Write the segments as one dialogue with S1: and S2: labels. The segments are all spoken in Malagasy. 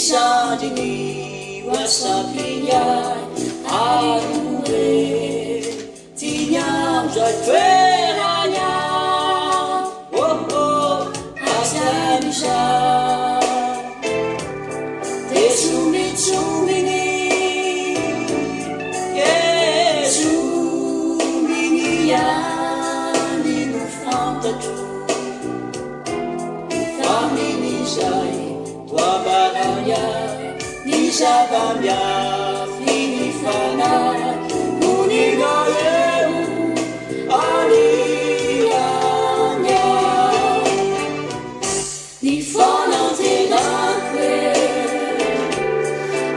S1: Isandini wasapiyai arure tinyam jatveranya oh oh asanisha tesumi tsumini yesumini yani nufantatu famini sai Wabaraya Nishabamya Finifana Munigaeu Aliyanya Nifana Tenakwe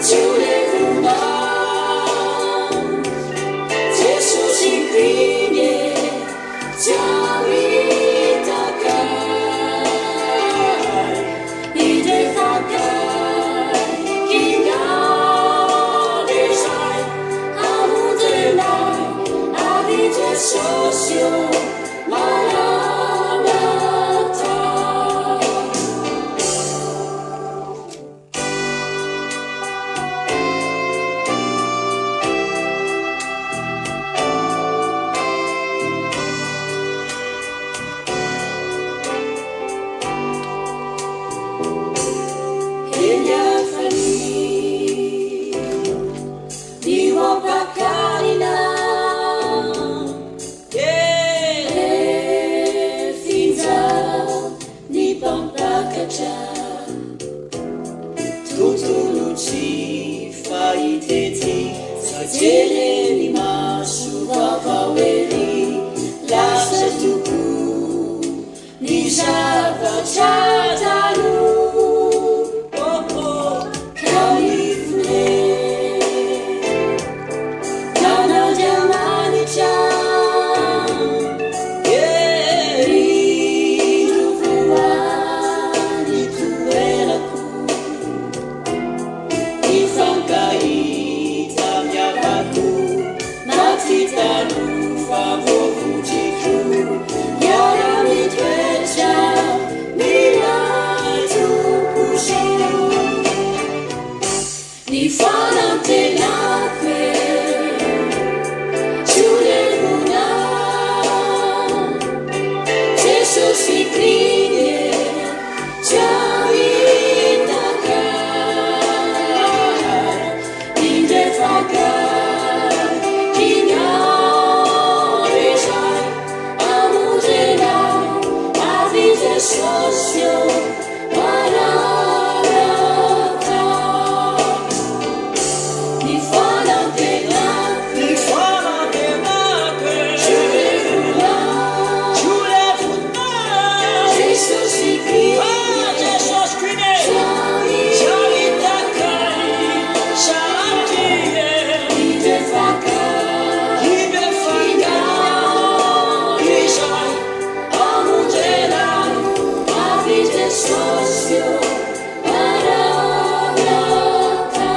S1: Tulevuna Jesus Impinye Tawitaka Socio Maranatha Kenya Fani Diwa Pakarina Tutuluci faiteti Sajeleni masu vavaweli Lasa tuku Nishava chatalu Oh oh Kalifune Nana jamani chan Yeri Tuvuwa Nituelaku Ifangaita miapaku Matitalu favovujiku Yara mitwecha Milatu kushu Nifana tenakwe Chulevuna Jesus ikrinye Chawitaka Indefaka Kinyarisai Amudena Avise socio Maranatha Nifana tenakwe Chulevuna Jesus ikrinye Socio Maranatha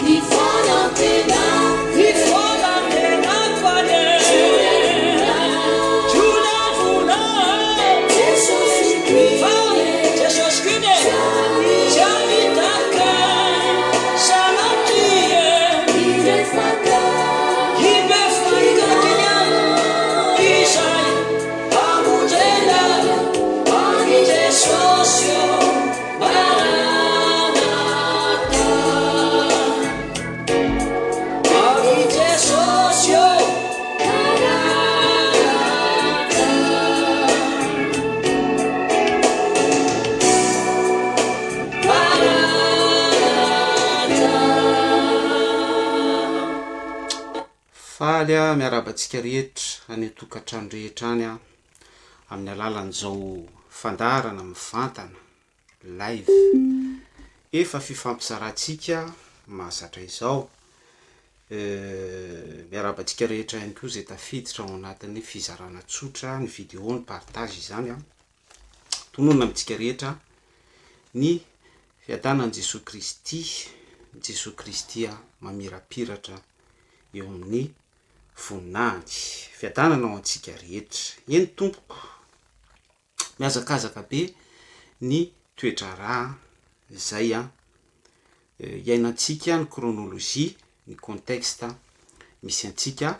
S1: Nifana tenakwe Chulevuna Jesus ikrinye Chawitaka Shalatie Indefaka Kinyarisai Amudena Socio Maranatha Avite socio Maranatha
S2: Faly miarabantsika rehetra any tokantrano rehetra any amin'ny alalan'izao fandarana mivantana live efa fifampizarantsika mahazatra izao miarabantsika rehetra ihany koa zay tafiditra ao anatin'ny fizarana tsotra ny vidéo ny partage izany tonona amintsika rehetra ny fiadanan'i Jesosy Kristy Jesosy Kristy mamirapiratra eo amin'ny voninahity fiadanana ao antsika rehetra eny tompoko miazakazaka be ny toetra raha zay a iainantsika ny chronologie ny contexte misy antsika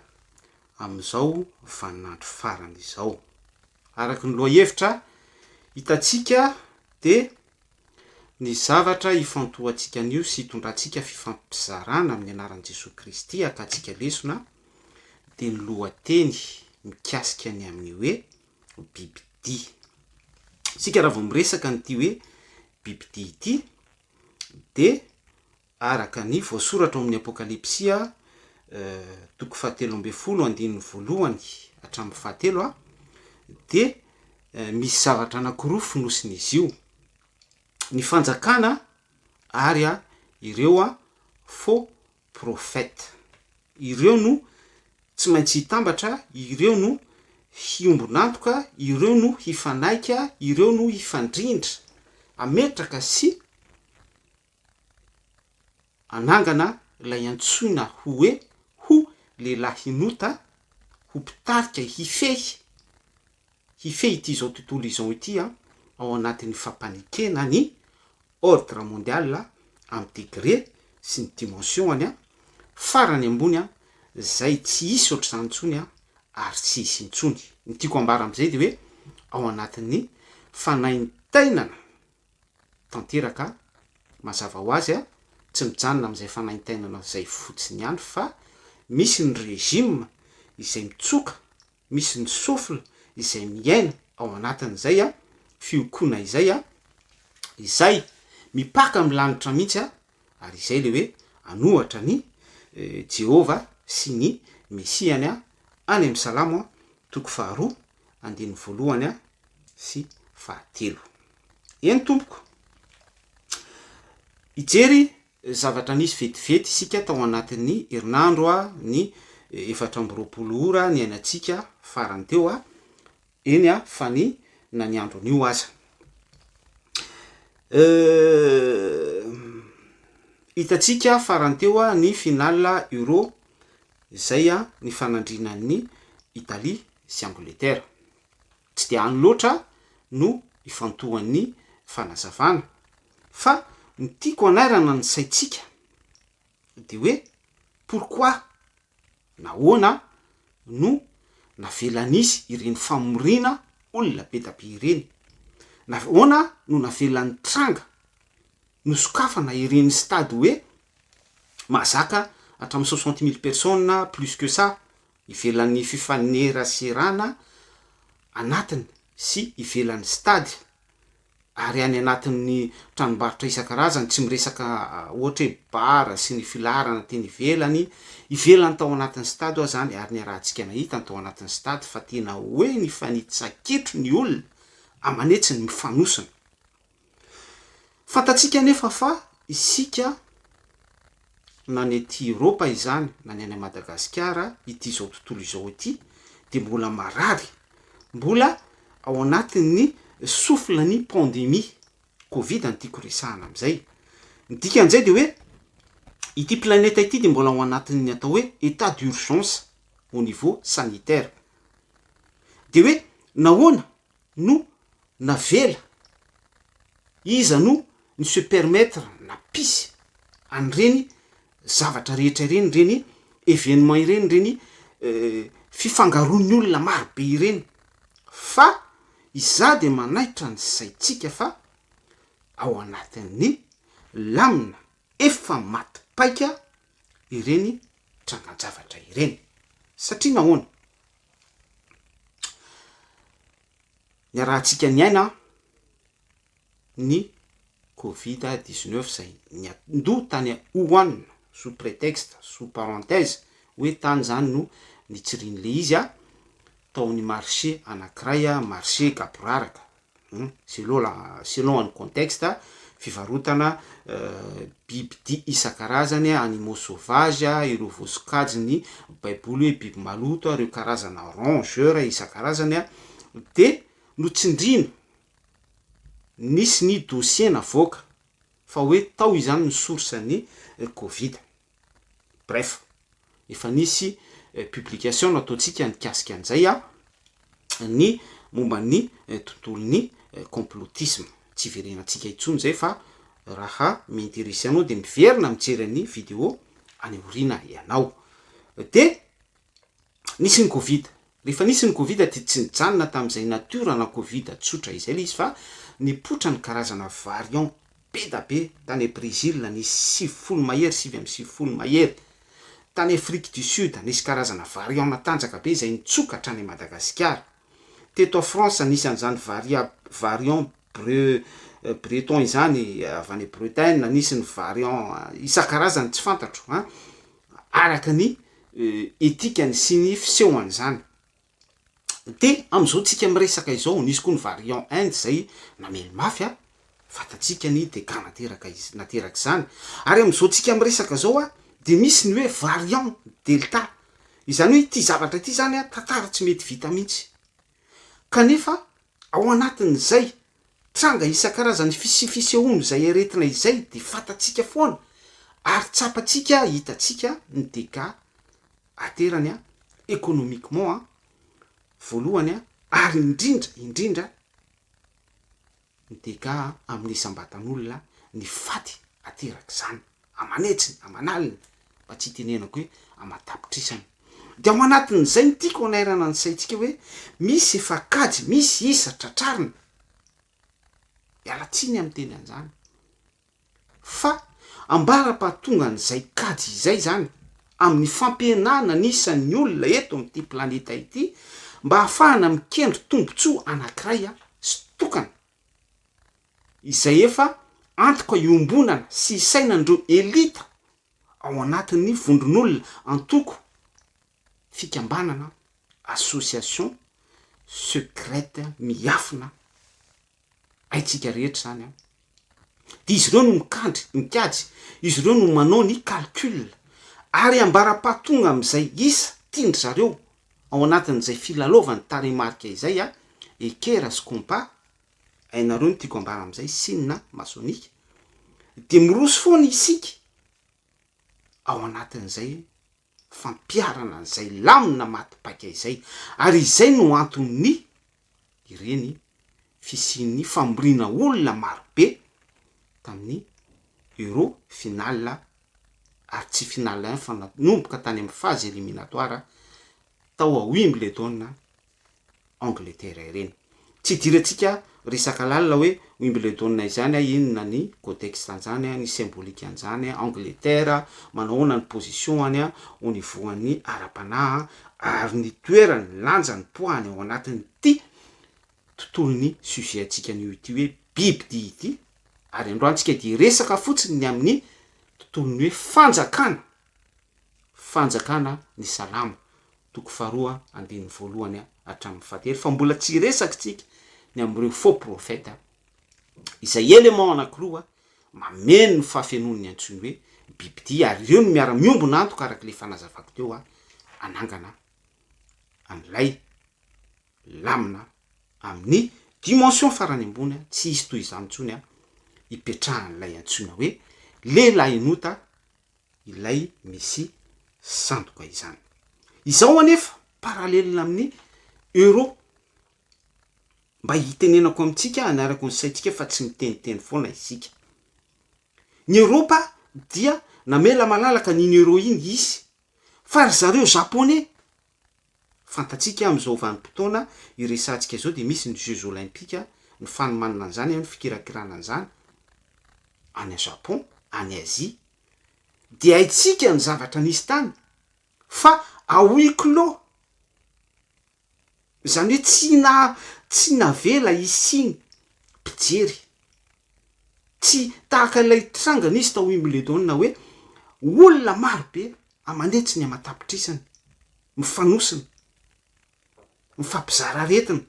S2: am'izao vaninandro farany izao. Araky ny lohahevitra hitantsika de ny zavatra ifantohantsika an'io sy hitondrantsika fifampizarana amin'ny anaran'i Jesosy Kristy akatsika lesona de ny lohateny mikasika ny amin'ny hoe bibidia. Sika raha vao miresaka n'ity hoe bibidia ity de araka ny voasoratra ao amin'ny apokalipsia toko 17:1 hatramin'ny 7 de misy zavatra anankiroa fonosiny izy io, ny fanjakana ary ireo faux prophète. Ireo no tsy maintsy hitambatra, ireo no hiombonantoka, ireo no hifanaika, ireo no hifandrindra ametraka sy anangana ilay antsoina hoe ho lehilahy hinota, ho mpitarika, hifehy ity zao tontolo izao ity ao anatin'ny fampanekena ny ordre mondial amin'ny degré sy ny dimensiony farany ambony zay tsy isy ohatr' zany intsony ary tsy isy intsony. Ny tiako ambara am'izay de hoe ao anatin'ny fanaintainana tanteraka mazava ho azy tsy mijanona am'izay fanaintainana zay fotsiny ihany fa misy ny régime izay mitsoka, misy ny souffle izay miaina ao anatin'izay fiokona izay izay mipaka amin'ny lanitra mihitsy ary izay le hoe anohatra ny Jehova sy ny Mesiany any amin'ny Salamo toko 2:2 sy 3. Eny tompoko ijery zavatra nisy vetivety isika tao anatin'ny herinandro ny 4 ora ny ainatsika farany teo eny fa ny nany andro an'io aza. Hitatsika farany teo ny finale Euro zay ny fanandrinan'ny Italie sy Angleterre. Tsy de any loatra no ifantohan'ny fanazavana fa ny tiako anairana ny saitsika de hoe pourquoi nahoana no navelan'izy ireny famorina olona be da be ireny, nahoana no navelan'ny tranga nosokafana ireny stade hoe mazaka hatramin'ny 60,000 personnes plus que ça ivelan'ny fifaneraserana anatiny sy ivelan'ny stade ary any anatin'ny tranombarotra isan-karazany tsy miresaka ohatra hoe bara sy ny filarana teny ivelany tao anatin'ny stade zany ary ny rahantsika nahita tao anatin'ny stade fa tena hoe ny fanitsakitro ny olona amanetsy ny mifanosina. Fantatsika nefa fa isika na ny ety Europa izany na ny any Madagasikara ity zao tontolo izao ity de mbola marary, mbola ao anatin'ny souffle ny pandémie Covid ny tiako resahana am'izay. Ny dikan'izay de hoe ity planeta ity de mbola ao anatin'ny atao hoe état d'urgence au niveau sanitaire. De hoe nahoana no navela iza no ny se permettre napisy an'ireny zavatra rehetra ireny, reny événement ireny, reny fifangaroan'ny olona maro be ireny, fa iza de manaitra ny saitsika fa ao anatin'ny lamina efa matipaika ireny trangan-javatra ireny. Satria nahoana ny arahantsika ny aina ny Covid-19 zay nyandoha tany Wuhan sous prétexte, sous parenthèse hoe tany zany no nitsiriny le izy taon'ny marché anankiray marché kaporaraka selon ny contexte fivarotana bibidia isan-karazany animaux sauvages ireo voasokajiny baiboly hoe biby maloto ireo karazana rongeur isan-karazany de notsindrina nisy ny dossier navoaka fa hoe tao izany ny source ny Covid. Bref, efa nisy publication nataontsika nikasika an'izay ny momba ny tontolon'ny complotisme tsy verenantsika intsony zay fa raha m'intéresser anao de miverina mijery ny vidéo any aorina ianao. De nisy ny covid, rehefa nisy ny covid ty tsy nijanona tam'izay natiora na covid tsotra izay le izy fa nipotra ny karazana variant be da be tany Brésil nisy 70 mahery 7 mahery, tany Afrique du Sud nisy karazana variant matanjaka be zay nitsokatra any Madagasikara, teto a France nisy an'izany variant breton izany avy any Bretagne, nisy ny variant isan-karazany tsy fantatro araka ny etikany sy ny fisehoany zany. De am'izao tsika miresaka izao nisy koa ny variant Inde zay namely mafy fatatsika ny dégâts nateraky zany. Ary am'izao tsika miresaka zao de misy ny hoe variant delta, izany hoe ty zavatra ty zany tantara tsy mety vita mihitsy, kanefa ao anatin'izay tranga isan-karazany fisehono zay aretina izay de fatatsika foana ary tsapatsika hitatsika ny dégâts aterany économiquement voalohany ary indrindra ny dégâts amin'ny isam-batan'olona ny faty ateraky zany amanetsiny amanaliny mba tsy tenenako hoe amatapitrisany. De ao anatin'izay ny tiako anairana ny saitsika hoe misy efa kajy, misy isa tratrarina, ialatsiny amin'ny teny an'izany fa ambara-pahatonga n'izay kajy izay zany amin'ny fampihenana n'isan'ny olona eto amin'ity planeta ity mba hahafahana mikendry tombotsoa anankiray sy tokana izay efa antoka iombonana sy isainandreo elita ao anatin'ny vondron'olona antoko fikambanana association secrète miafina aitsika rehetra zany de izy ireo no mikady, izy ireo no manao ny calcul ary ambara-pahatonga am'izay isa tindry zareo ao anatin'izay filalaovany taremarika izay ekera sy compas ainareo no tiako ambara am'izay sinina masonika de miroso foana isika ao anatin'izay fampiarana an'izay lamina matipaika izay. Ary izay no anton'ny ireny fisian'ny famborina olona marobe tamin'ny Euro final ary tsy final fa nanomboka tany amin'ny phase éliminatoire tao a Wimbledon Angleterre ireny. Tsy dirantsika resaka lalina hoe Wimbledon izany inona ny contexte an'izany ny symbolique an'izany Angleterre manahoana ny position-any au niveau an'ny ara-panahy ary ny toerany lanjany poahany ao anatin'ny ty tontolon'ny sujet atsika ny ity hoe biby di ity. Ary androantsika di resaka fotsiny ny amin'ny tontolon'ny hoe fanjakana ny salama toko faharoa andin'ny voalohany hatramin'ny fahatelo fa mbola tsy resaky tsika ny am'ireo faux prophète izay élément anankiroa mameno ny fahafenon'ny antsony hoe bibidia ary ireo no miara-miombona antoka araky le fanazavako teo anangana an'ilay lamina amin'ny dimension farany ambony tsy isy toy izany ntsony ipetrahan'ilay antsona hoe lehilahy nota ilay misy sandoka izany. Izao anefa paralelina amin'ny euro mba hitenenako amitsika anarako ny saitsika fa tsy miteniteny foana isika. Ny Europa dia namela malalaka ny euro iny izy fa ry zareo japonais fantatsika am'izao vanim-potoana iresantsika zao de misy ny Jeux olympiques ny fanomanana an'izany ny fikirakirana an'izany any Japon, any Asie de haitsika ny zavatra nisy tany fa à huis clos zany hoe tsy navela isiny mpijery, tsy tahaka ilay tranga nisy tao Wimbledon hoe olona marobe amanetsy ny amatapitrisany mifanosiny mifampizara aretina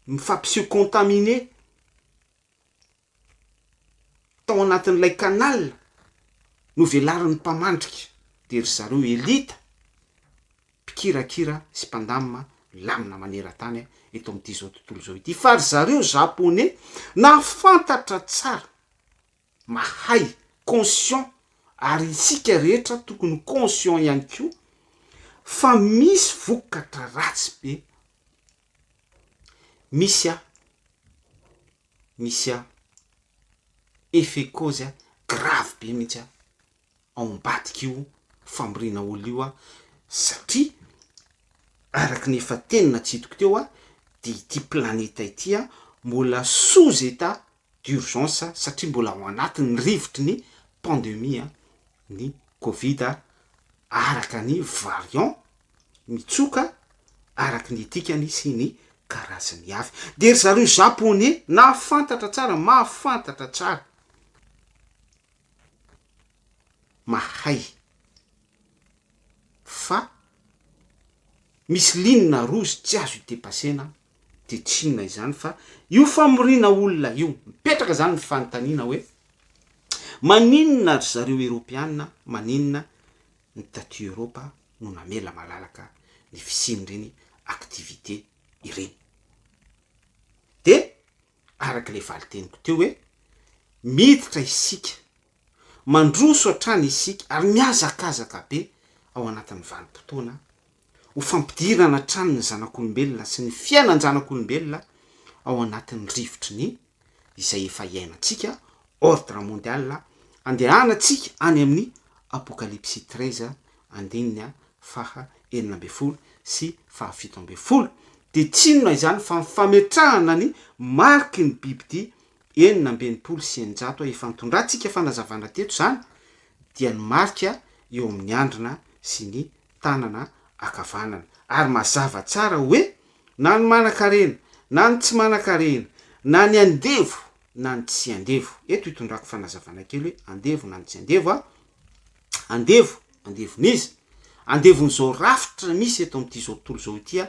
S2: mifampiseho contaminé tao anatin'ilay canal no velarin'ny mpamandrika de ry zareo elita mpikirakira sy mpandamina lamina maneran-tany eto amin'ity zao tontolo zao ity fa ry zareo japonais na fantatra tsara mahay conscient ary isika rehetra tokony conscient ihany koa fa misy vokatra ratsy be misy effet cause grave be mihitsy ao ambadika io famborina olo io satria araky ny efa tenina tsitoko teo de ity planeta ity mbola sous état d'urgence satria mbola ao anatin'ny rivotry ny pandémie ny covid araka ny variant mitsoka araky ny etikany sy ny karazany avy de ry zareo japonais nahafantatra tsara mahafantatra tsara mahay fa misy linina rozy tsy azo itepassena de tsinona izany fa io famorina olona io mipetraka zany ny fanontaniana hoe maninona ry zareo Europiana maninona ny taty Europa no namela malalaka ny fisiny reny activité ireny de araky le valiteniko teo hoe miditra isika mandroso hatrany isika ary miazakazaka be ao anatin'ny vanim-potoana ho fampidirana hatrany ny zanak'olombelona sy ny fiainan zanak'olombelona ao anatin'ny rivotry ny izay efa iainantsika ordre mondial andehanantsika any amin'ny apocalypse 13 andininy faha 9 sy faha 17 de tsinona izany fa mifametrahana ny mariky ny biby ty 9 sy 900 efa nitondratsika fanazavana teto zany dia ny marika eo amin'ny andrina sy ny tanana akavanana ary mazava tsara hoe na ny manan-karena na ny tsy manan-karena na ny andevo na ny tsy andevo eto hitondrako fanazavana kely hoe andevo na ny tsy andevo andevonizy andevon'izao rafitra misy eto amin'ity zao tontolo zao ity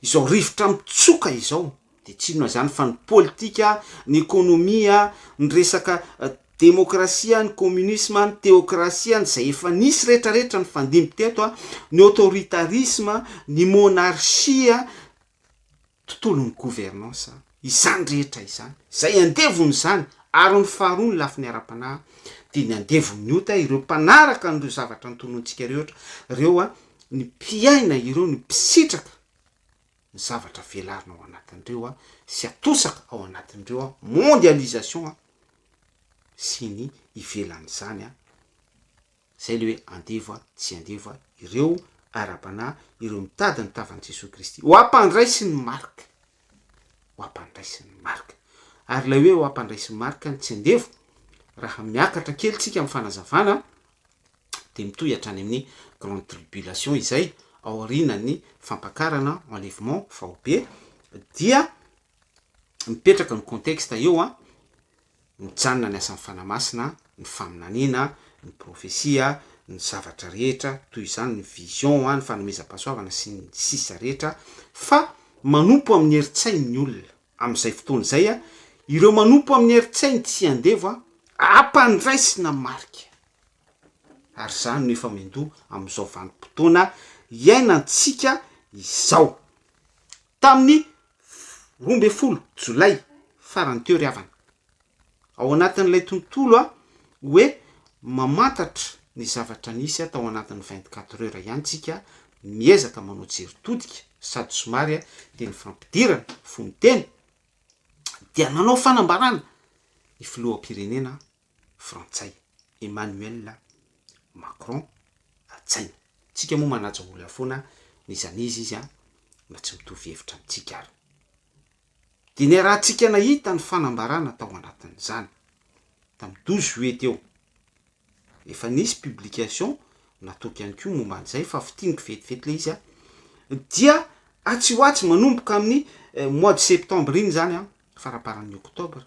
S2: izao rivotra mitsoka izao de tsinona zany fa ny politika ny ekonomia ny resaka demokrasia ny communisme ny teokrasia zay efa nisy rehetrarehetra ny fandimby teto ny autoritarisme ny monarchia tontolon'ny gouvernance izany rehetra izany zay andevony zany ary ny faharoa ny lafi ny ara-panahy de ny andevony ota ireo mpanaraka n'ireo zavatra nytonontsika rehetra reo ny mpiaina ireo ny mpisitraka ny zavatra velarina ao anatin'ireo sy atosaka ao anatin'ireo mondialisation sy ny ivelan'izany zay le hoe andevo tsy andevo ireo ara-panahy ireo mitady ny tavan'i Jesosy Kristy ho ampandraisy ny marika ho ampandraisy ny marika ary le hoe ho ampandraisy ny marika ny tsy andevo raha miakatra kely tsika amin'ny fanazavana de mitohy hatrany amin'ny grande tribulation izay ao aorinan'ny fampakarana enlèvement faobe dia mipetraka ny contexte eo mijanona ny asan'ny fanamasina ny faminaniana ny profesia ny zavatra rehetra toy izany ny vision ny fanomezam-pahasoavana sy ny sisa rehetra fa manompo amin'ny heritsainy ny olona amin'izay fotoana izay ireo manompo amin'ny heritsainy tsy andevo ampandraisina marika ary zany no efa mendoa amin'izao vanim-potoana iainantsika izao tamin'ny 12 jolay farany teo ry havana ao anatin'ilay tontolo hoe mamantatra ny zavatra nisy tao anatin'ny 24 heures ihany tsika miezaka manao jeritodika sady somary de ny fampidirana foniteny dia nanao fanambarana ny filoham-pirenena frantsay Emmanuel Macron atsaina tsika moa manaja olona foana nizanizy izy mba tsy mitovy hevitra amintsika ary de ny raha tsika nahita ny fanambarana tao anatin'izany tamin'ny 12 juillet teo efa nisy publication natoky ihany koa momba an'izay fa fitiniko vetivety le izy dia atsy hoatsy manomboka amin'ny mois de septembre iny zany faraparan'ny octobre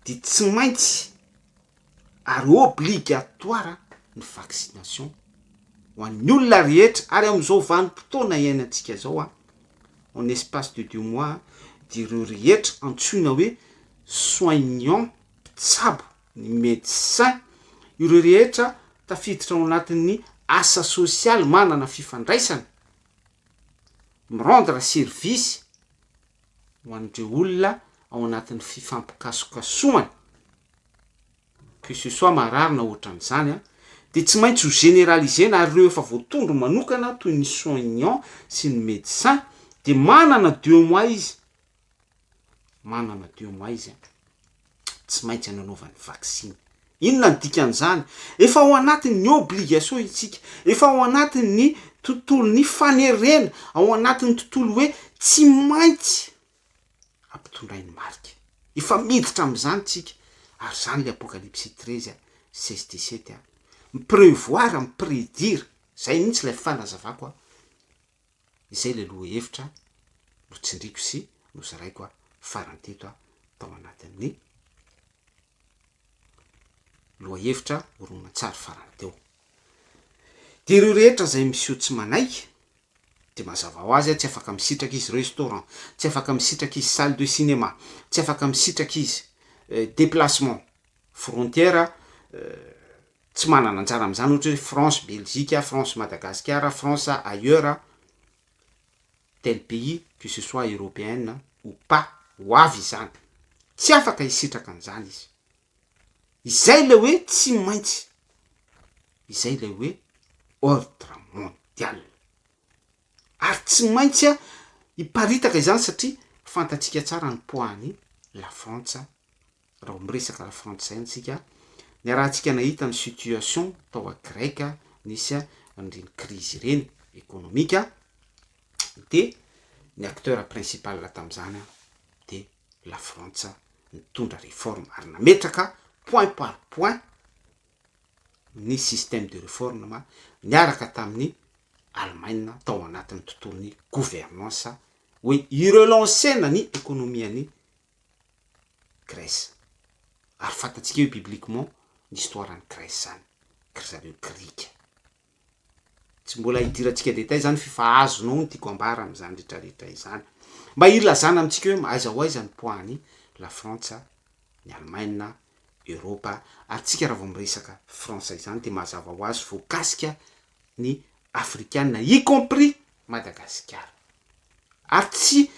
S2: de tsy maintsy ary obligatoire ny vaccination ho an'ny olona rehetra ary amin'izao vanim-potoana iainantsika zao en espace de 2 mois de ireo rehetra antsoina hoe soignant mpitsabo ny médecin ireo rehetra tafiditra ao anatin'ny asa social manana fifandraisana mirendre service ho an'ireo olona ao anatin'ny fifampikasokasoana que ce soit marary na ohatran'izany de tsy maintsy ho généralisena ary ireo efa voatondro manokana toy ny soignant sy ny médecin de manana 2 mois izy tsy maintsy ananaovany vaccine inona ny dikan'izany? Efa ao anatin'ny obligation itsika, efa ao anatin'ny tontolon'ny fanerena, ao anatin'ny tontolo hoe tsy maintsy ampitondrainy marika. Efa miditra am'izany tsika, ary zany le Apocalypse 13 16-17 miprevoir, mipredire, zay mihitsy lay fanazavako a. Izay le loha hevitra no tsindriko sy nozaraiko a faranteto a tao anatin'ny loha hevitra horonan-tsary faranteo. De ireo rehetra zay miseho tsy manaiky de mazava ho azy tsy afaka misitraka izy restaurant, tsy afaka misitraka izy salle de cinéma, tsy afaka misitraka izy déplacement frontière, tsy manana anjara am'izany ohatra hoe France Belgique, France Madagascar, France ailleurs, tel pays que ce soit européenne ou pas, ho avy izany tsy afaka hisitraka an'izany izy. Izay le hoe tsy maintsy, izay le hoe ordre mondial. Ary tsy maintsy a hiparitaka izany satria fantatsika tsara ny poids-ny la Frantsa. Raha miresaka la Frantsa antsika, ny rahantsika nahita ny situation tao a Greka nisy andriny crise ireny économique, de ny acteur principal tam'izany de la Frantsa nitondra réforme ary nametraka point par point ny système de réforme niaraka tamin'ny Allemagne tao anatin'ny tontolon'ny gouvernance hoe irelancena ny économian'ny Grèce. Ary fantatsika hoe bibliquement ny histoire ny Grèce zany, zareo grika. Tsy mbola hidirantsika détail zany fifa azonao ny tiako ambara am'izany rehetrarehetra izany. Mba ilazana amitsika hoe aiza ho aiza ny poids-ny la Frantsa, ny Allemagne, Europa, ary tsika raha vao miresaka Fransa izany de mazava ho azy voakasika ny africaine, y compris Madagascar. Ary tsy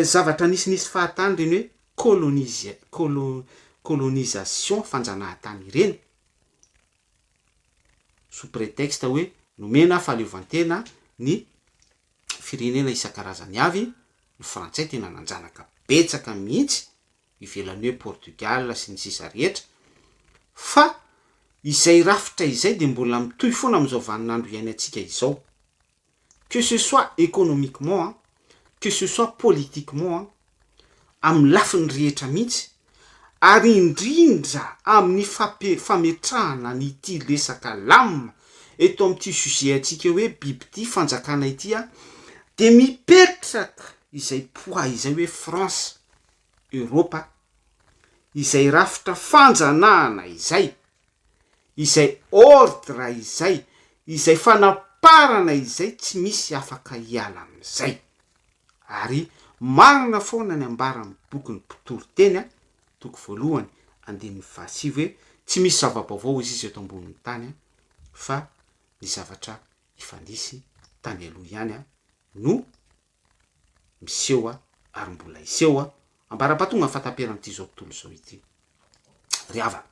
S2: zavatra nisy fahatany reny hoe colonisation, fanjanahantany ireny, sous prétexte hoe nomena fahaleovantena ny firenena isan-karazany avy. Ny frantsay tena nanjanaka betsaka mihitsy ivelan'ny hoe Portugal sy ny sisa rehetra, fa izay rafitra izay de mbola mitohy foana am'izao vaninandro iainantsika izao, que ce soit économiquement, que ce soit politiquement, amin'ny lafiny rehetra mihitsy, ary indrindra amin'ny fametrahana nyity resaka lamina eto amin'ity sujet atsika hoe biby ty fanjakana ity a, de mipetraka izay poids izay hoe France, Europa, izay rafitra fanjanahana izay ordre izay fanaparana izay tsy misy afaka hiala am'izay. Ary marina foana ny ambarany bokyny mpitoro teny toko voalohany andininy fahasivy hoe tsy misy zava-baovao izy eto ambonin'ny tany fa ny zavatra ifandisy tany aloha ihany no miseho ary mbola iseho ambara-patonga fataperan'ity zao tontolo zao ity. Riava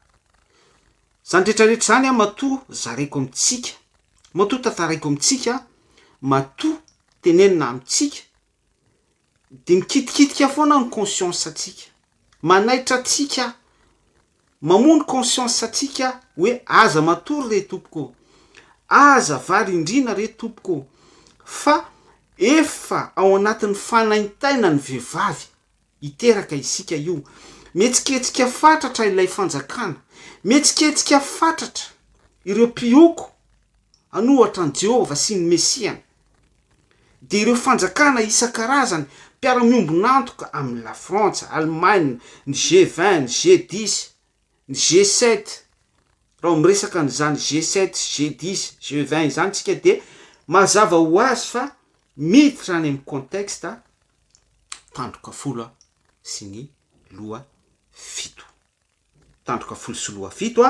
S2: zany rehetrarehetra zany matoa zaraiko amitsika, matoa tantaraiko amitsika, matoa tenenina amitsika, de mikitikitika foana ny conscience atsika, manaitra atsika, mamono conscience atsika hoe aza matory re tompoko, aza varindrina re tompoko, fa efa ao anatin'ny fanaintaina ny vehivavy iteraka isika io, mietsiketsika fatratra ilay fanjakana, mietsiketsika fatratra ireo mpioko anohatra ny Jehova sy ny Mesiana, de ireo fanjakana isan-karazany mpiara-miombonantoka amin'ny la France, Allemagne, ny G20, ny G10, ny G7, raha miresaka n'izany G7, G10, G20 izany tsika, de mazava ho azy fa miditra any amin'ny contexte tandroka folo sy ny loha fito. Tandroka folo sy loha fito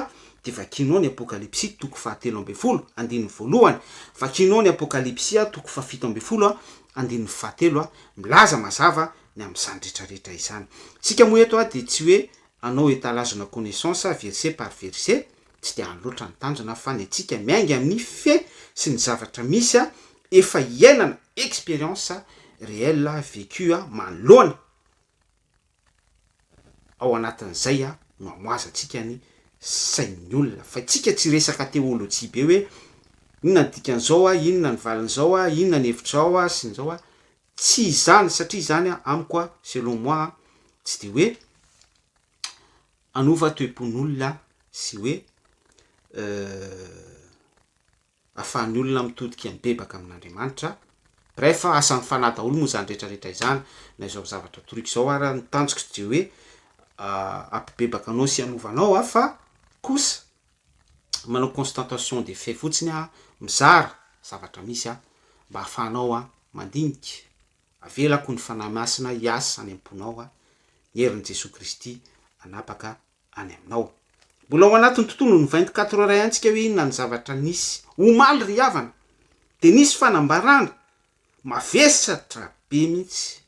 S2: de vakinao ny Apocalypse toko fahatelo amby folo andininy voalohany, vakinao ny Apocalypse toko fafito amby folo andininy fahatelo milaza mazava ny am'izany rehetrarehetra izany. Tsika moa eto de tsy hoe anao étalage-na connaissance verset par verset, tsy de any loatra ny tanjona fa ny atsika miainga amin'ny fe sy ny zavatra misy efa iainana expérience réelle vécue manoloana ao anatin'izay no amoaza atsika ny sain'ny olona fa tsika tsy resaka teolojia be hoe inona ny dikan'izao a, inona ny valin'izao a, inona ny hevitrao a sy nyzao a, tsy izany satria zany a amiko a selon moi tsy de hoe anova toe-pon'olona sy hoe ahafahan'ny olona mitodiky mibebaka amin'Andriamanitra. Bref asa mifanà daholo moa zany rehetrarehetra izany na izao zavatra toriko zao ara ny tanjoko tsy de hoe ampibebaka anao sy anovanao fa kosa manao constatation de fait fotsiny a mizara zavatra misy a mba ahafahanao a mandinika avelako ny fanahy masina hiasa any am-ponao a ny herin'i Jesosy Kristy anapaka any aminao. Mbola ao anatin'ny tontolo ny 24 heures antsika hoe inona ny zavatra nisy omaly ry havana de nisy fanambarana mavesatra be mihitsy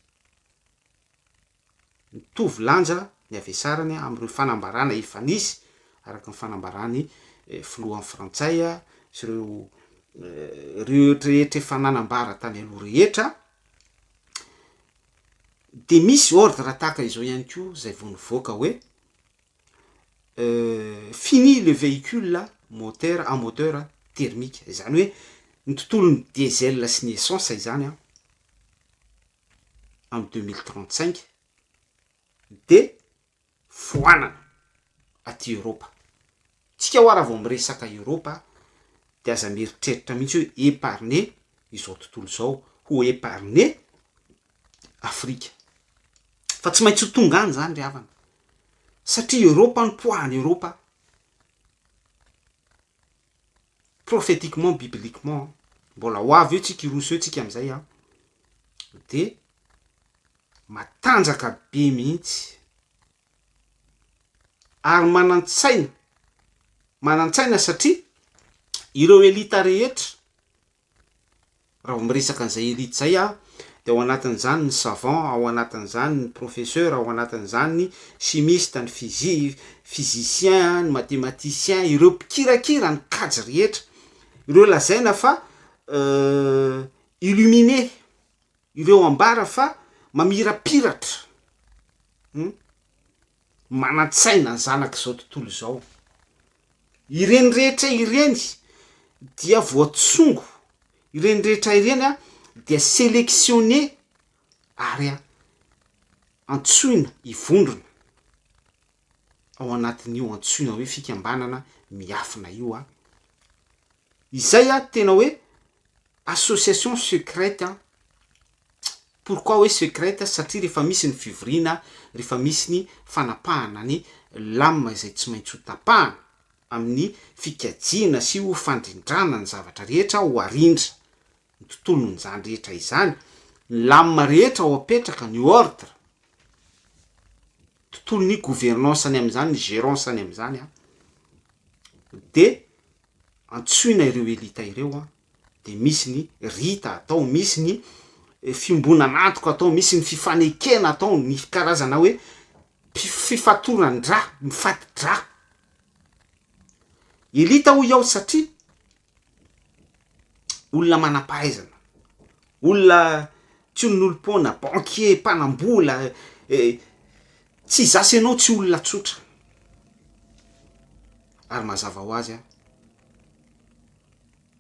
S2: mitovy lanja ny avesarany am'ireo fanambarana efa nisy araka ny fanambarany filohan'ny frantsay a sy ireo rehetra efa nanambara tany aloha rehetra. De misy ordre tahaka izao ihany koa zay vao nivoaka hoe fini le véhicule moteur à moteur thermique, zany hoe ny tontolon'ny diesel sy ny essence izany a am 2035 de foanana aty Europa. Tsika ho ara vao miresaka Europa de aza mieritreritra mihitsy hoe épargner izao tontolo zao ho épargner Afrika fa tsy maintsy ho tonga any zany ry havana satria Europa ny poahany Europa prophétiquement bibliquement mbola ho avy eo tsika iroso eo tsika am'izay a de matanjaka be mihitsy ary manantsaina satria ireo elita rehetra raha miresaka an'izay elite zay a de ao anatin'izany ny savant, ao anatin'izany ny professeur, ao anatin'izany ny chimiste, ny physicien, ny mathématicien, ireo mpikirakira ny kajy rehetra ireo lazaina fa illuminé, ireo ambara fa mamirapiratra manantsaina ny zanaka zao tontolo zao. Ireny rehetra ireny dia voatsongo, ireny rehetra ireny a dia sélectionné ary antsoina ivondrona ao anatin'io antsoina hoe fikambanana miafina io a. Izay a tena hoe association secrète a. Pourquoi hoe secrète? Satria rehefa misy ny fivoriana, rehefa misy ny fanapahana ny lame izay tsy maintsy ho tapahana amin'ny fikajiana sy ho fandrindrana ny zavatra rehetra ho arindra ny tontolony zany rehetra izany, ny lame rehetra ho apetraka ny ordre tontolony gouvernance any am'izany, ny gérance any am'izany a de antsoina ireo elita ireo a. De misy ny rita atao, misy ny fimbonana antoka atao, misy ny fifanekena atao, ny karazana hoe fifatoran-dra, mifati-dra elita ho iaho satria olona manam-pahaizana, olona tsy olon'olom-pona, banquier, mpanambola, tsy zasy anao tsy olona tsotra. Ary mazava ho azy a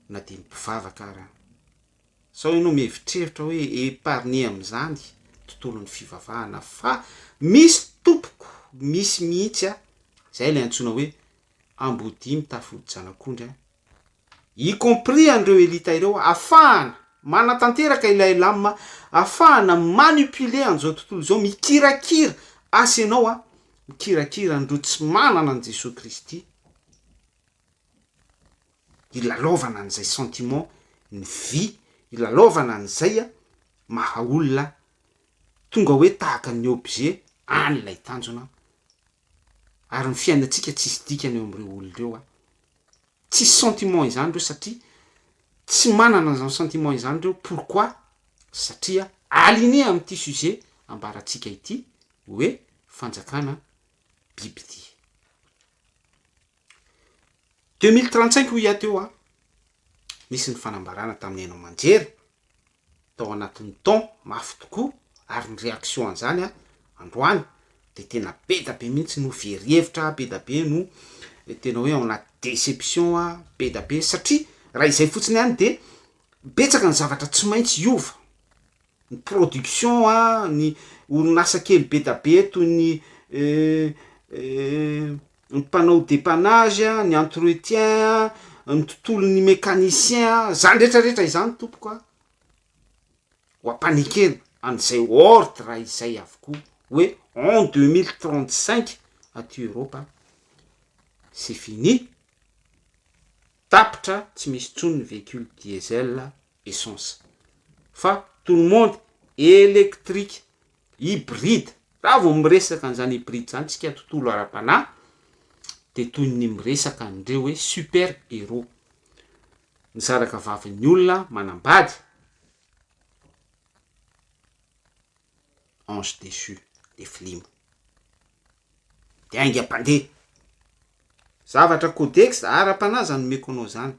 S2: na de mpivavaka ary sao ianao mihevitrevitra hoe épargner am'izany tontolon'ny fivavahana fa misy tompoko, misy mihitsy a zay le antsoina hoe ambody mitafy janak'ondry a, y compris andreo elita ireo afahana manatanteraka ilay lame, afahana manipuler an'izao tontolo zao, mikirakira asa ianao a mikirakira andreo tsy manana an' Jesosy Kristy ilalovana an'izay sentiment ny vy, ilalovana an'izay a maha olona tonga hoe tahaka ny objet any lay tanjona ary ny fiainatsika tsisy dikany eo am'ireo olona reo a. Tsy sentiment izany reo satria tsy manana an'izany sentiment izany reo. Pourquoi? Satria aligné am'ity sujet ambaratsika ity hoe fanjakana bibity 2035 ho iateo a misy ny fanambarana tamin'ny hainao manjery tao anatin'ny temps mafy tokoa ary ny réaction an'izany a androany de tena be da be mihitsy no verihevitra, be da be no tena hoe ao anaty déception a be da be satria raha izay fotsiny ihany de betsaka ny zavatra tsy maintsy iova ny production a ny orinasa kely be da be toy ny mpanao dépannage ny entretien ny tontolon'ny mécanicien zany rehetrarehetra izany tompoko a ho ampanikena an'izay ordre izay avokoa hoe en 2035 aty Europe c'est fini tapitra tsy misy tsony ny véhicule diesel essence fa tout le monde électrique hybride raha vao miresaka an'izany hybride zany tsika tontolo ara-panahy de toy ny miresaka andreo hoe super héros ny zaraka vavin'ny olona manambady ange déchu de film de aingam-pandeha zavatra codex ara-panahy zany meko anao zany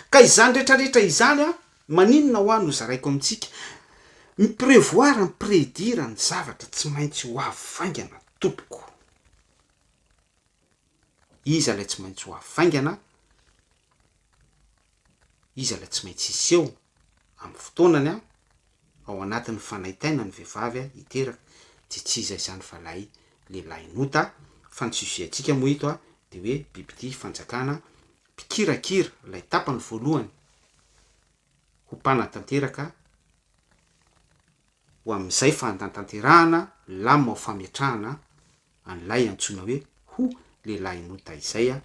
S2: ka izany rehetrarehetra izany a maninona ho any ho zaraiko amitsika miprevoir mipredire ny zavatra tsy maintsy ho avaingana tompoko iza lay tsy maintsy ho avaingana iza lay tsy maintsy iseho amin'ny fotoanany a ao anatin'ny fanaitaina ny vehivavy a hiteraka tsy iza izany fa lay lehilahy nota fa ny sujet antsika moa ito a de hoe bibidy fanjakana mpikirakira lay tapany voalohany ho mpanatanteraka ho amin'izay fantanterahana lama ho fametrahana an'ilay antsoina hoe ho lehilahy nota izay a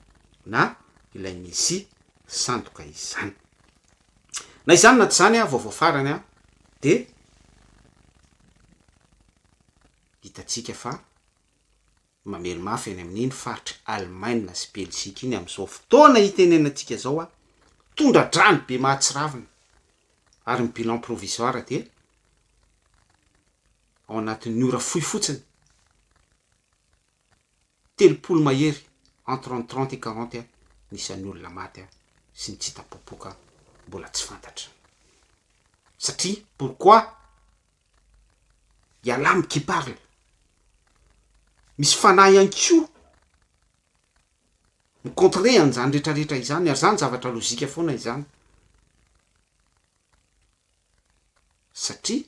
S2: na ilay misy sandoka izany na izany na tsy zany a vaovao farany a de hitatsika fa mamelo mafy any amin'iny faritra Allemagne sy Belgique iny am'izao fotoana hitenenantsika zao a tondra drano be mahatsiravina ary ny bilan provisoire de ao anatin'ny ora fohy fotsiny 30 mahery entre 30 et 40 nisan'ny olona maty sy ny tsy tapopoka mbola tsy fantatra satria pourquoi il y a l'âme qui parle misy fanahy ihany koa micontré an'izany rehetrarehetra izany ary zany zavatra lozika foana izany satria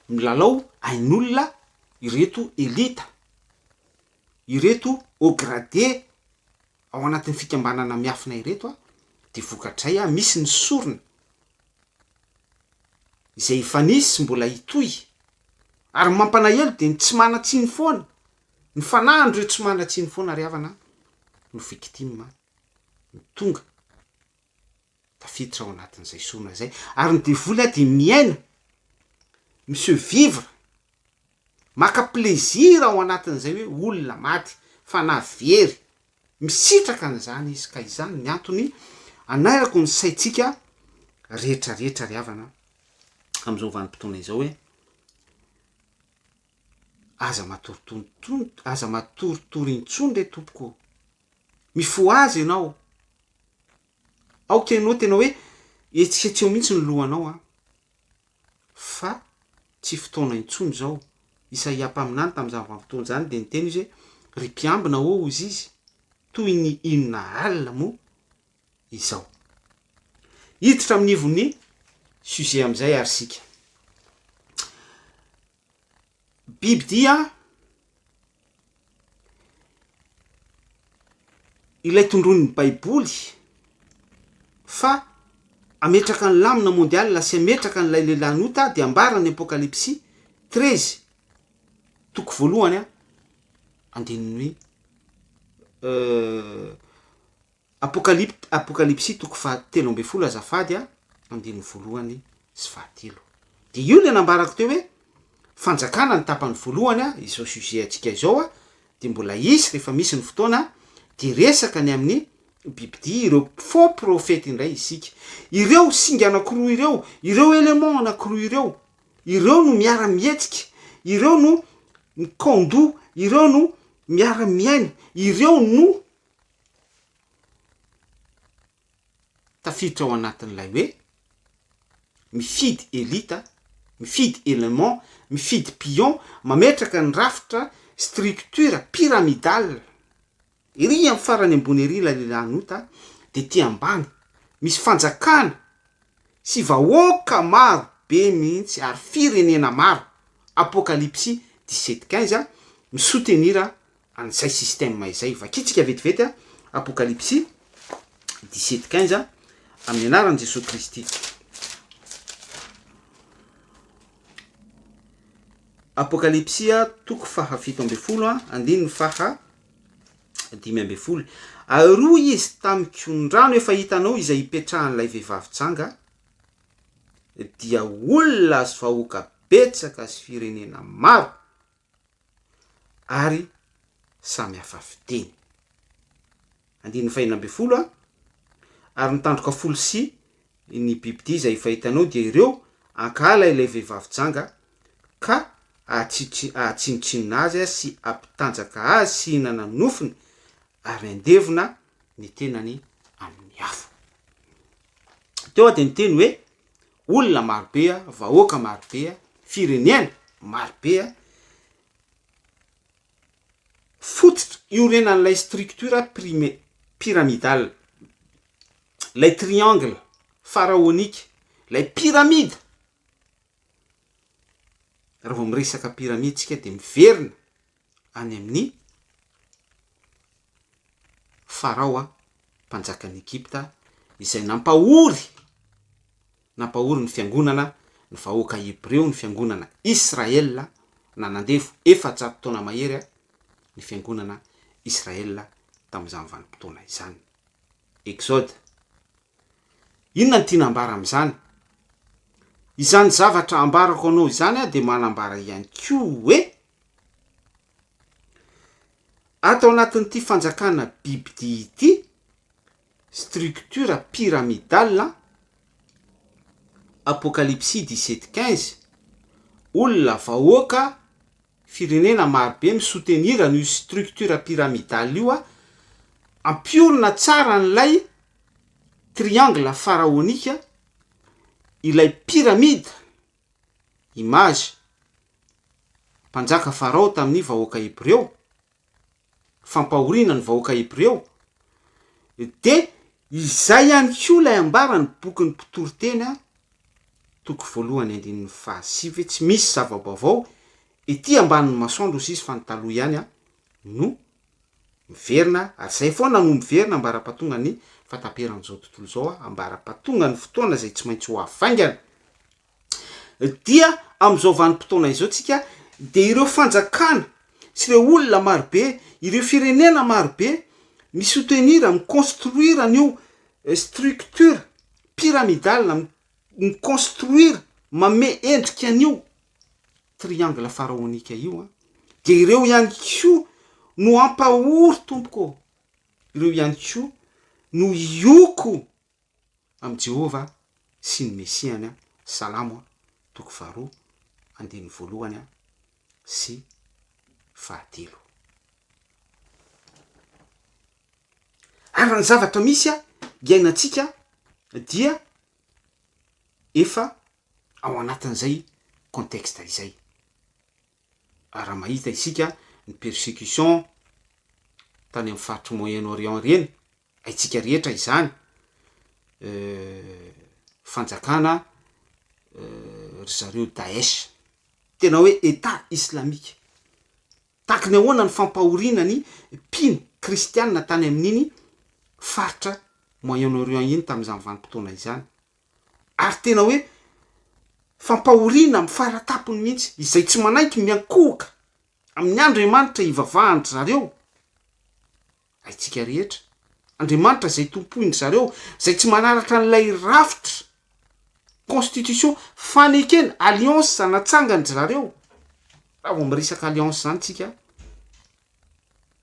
S2: milalao ain'olona ireto elita ireto au gradé ao anatin'ny fikambanana miafina ireto a de vokatray a misy ny sorona izay efanisy sy mbola hitohy ary mampanaelo de ny tsy manatsiny foana ny fanahandreo tsy manatsiny foana ry havana no victime ny tonga tafiditra ao anatin'izay sorona zay ary ny devoly a de miaina monsieur vivre maka plaisir ao anatin'izay hoe olona maty fanahy very misitraka an'izany izy ka izany ny antony anarako ny saitsika rehetrarehetra ry havana am'izao vanim-potoana izao hoe aza matoritoriny-tsony le tompoko mifo azy ianao aoka anao tena hoe etsiketseo mihitsy ny lohanao a fa tsy fotoana intsony zao Isaia mpaminany tamin'izany vanim-potoana zany de niteny izy hoe ry mpiambina ho izy izy toy ny inona alina moa izao hiditra amin'ny ivony sujet am'izay ary sika biby dia ilay tondron'ny baiboly fa ametraka ny lamina mondial la sy ametraka n'ilay lehilahy nota de ambara ny apocalypsie 13 toko voalohany a andininy apocalypsie toko fahatelo amby folo azafady a andininy voalohany sy fahatelo de io le nambarako teo hoe fanjakana ny tapany voalohany a izao sujet atsika izao a de mbola isy rehefa misy ny fotoana de resaka ny amin'ny bibidia ireo faux prophète indray isika ireo singa anakoroa ireo élément anakoroa ireo no miara-mietsika ireo no mikondo ireo no miara-miaina ireo no tafiditra ao anatin'ilay hoe mifidy elita mifidy élément mifidy pion mametraka ny rafitra structure pyramidale Iry amin'ny farany ambony ery lalanota de ty ambany misy fanjakana sy vahoaka maro be mihitsy ary firenena maro. Apocalypsie 17:15 misoutenir an'izay système izay. Vakitsika vetivety Apocalypsie 17:15 amin'ny anaran'i Jesosy Kristy. Apocalypsia toko faha 7 andininy faha 5. Aroa izy tamy kondrano efa hitanao izay ipetrahan'ilay vehivavy tsanga dia olona sy vahoaka betsaka sy firenena maro ary samy hafa fiteny. Andininy faha 6 ary nitandroka folo sy ny biby ty izay efa hitanao dia ireo ankala ilay vehivavy tsanga ka atsinontsinona azy sy ampitanjaka azy sy hinana nofiny ary andevina ny tenany amin'ny afo. Teo de niteny hoe olona marobe, vahoaka marobe, firenena marobe fototra iorenan'ilay structure pyramidale, lay triangle pharaonique, lay pyramide. Raha vao miresaka pyramide tsika de miverina any amin'ny Farao mpanjakan'ny Egypta izay nampahory ny fiangonana ny vahoaka Hebreo, ny fiangonana Israel na nandefo 400 taona mahery ny fiangonana Israel tam'izany vanim-potoana izany. Exode. Inona ny tiana ambara am'izany? Izany zavatra ambarako anao izany de manambara ihany koa hoe atao anatin'ity fanjakana bibidia ity structure pyramidale Apocalypsie 17:15 olona vahoaka firenena marobe misoutenir ny structure pyramidale io ampiorina tsara n'ilay triangle pharaonique, ilay pyramide, image mpanjaka Farao tamin'ny vahoaka Hebreo, fampahoriana ny vahoaka Hebreo. De izay ihany koa lay ambarany bokin'ny mpitoriteny toko 1:5 tsy misy zava-baovao ety ambanin'ny masoandro sisy fanontaloha ihany no miverina ary zay foana no miverina ambara-patonga ny fataperan'izao tontolo zao ambara-patonga ny fotoana zay tsy maintsy ho avaingana. Dia am'izao vanim-potoana izao tsika de ireo fanjakana sy ireo olona marobe, ireo firenena marobe misoutenir, miconstruire an'io structure pyramidale, miconstruire, mame endrika an'io triangle pharaonique io de ireo ihany koa no ampahory tompoko, ireo ihany koa no ioko am' Jehova sy ny Mesiany. Salamo toko 2:1 sy 3. Ary ny zavatra misy giainatsika dia efa ao anatin'izay contexte izay. Raha mahita isika ny persécution tany amin'ny faritry Moyen-Orient reny, haitsika rehetra izany fanjakana ry zareo Daesh, tena hoe état islamique. Takiny ahoana ny fampahoriana ny mpino kristianina tany amin'iny faritra Moyen-Orient iny tam'izany vanim-potoana izany. Ary tena hoe fampahoriana amin'ny faratapony mihitsy izay tsy manaiky miankohoka amin'ny Andriamanitra ivavahany zareo. Haitsika rehetra Andriamanitra zay tompoiny zareo, zay tsy manaratra n'ilay rafitra constitution fanekena alliance natsangany zareo. Raha vao miresaka alliance zany tsika,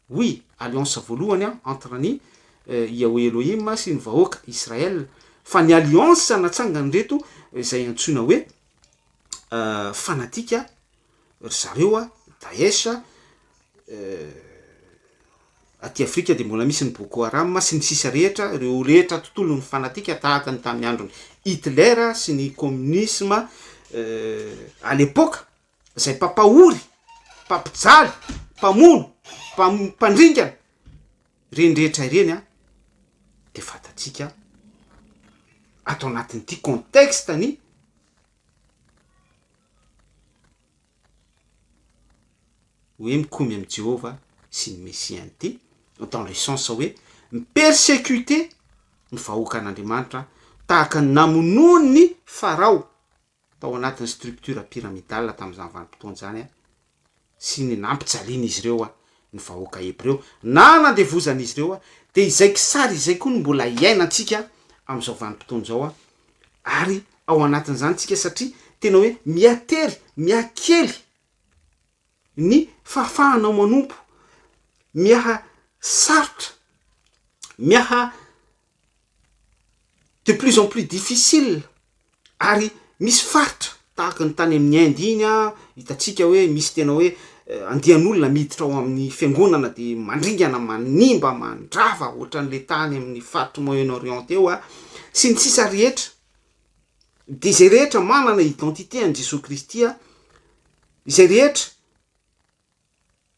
S2: oui, alliance voalohany entre ny Yahweh Elohim sy ny vahoaka Israel, fa ny alliance natsangany reto izay antsoina hoe fanatika ry zareo Daesh aty Afrika de mbola misy ny Boko Haram sy ny sisa rehetra, ireo rehetra tontolo ny fanatika tahaka ny tamin'ny androny Hitler sy ny communisme à l'époque, zay pampahory, pampijaly, mpamono, mpandringana rendrehetra ireny a de fatatsika atao anatin'ity contexte ny hoe mikomy am' Jehova sy ny Mesia n'ity dans le sens hoe mipersécuté ny vahoaka an'Andriamanitra tahaka ny namonony Farao tao anatin'ny structure pyramidale tam'izany vanim-potoana zany a sy ny nampijaliana izy ireo a ny vahoaka Hebreo na nandevozan'izy ireo a de izay kisary izay koa no mbola iainantsika am'izao vanim-potoana zao a ary ao anatin'izany tsika satria tena hoe miatery miakely ny fahafahanao manompo miaha sarotra miaha de plus en plus difficile ary misy faritra tahaka ny tany amin'ny Inde iny a hitatsika hoe misy tena hoe andian'olona miditra ao amin'ny fiangonana de mandringana manimba mandrava ohatran'le tany amin'ny faritra Moyen-Orient eo a sy ny sisa rehetra de zay rehetra manana identité an' Jesosy Kristy a izay rehetra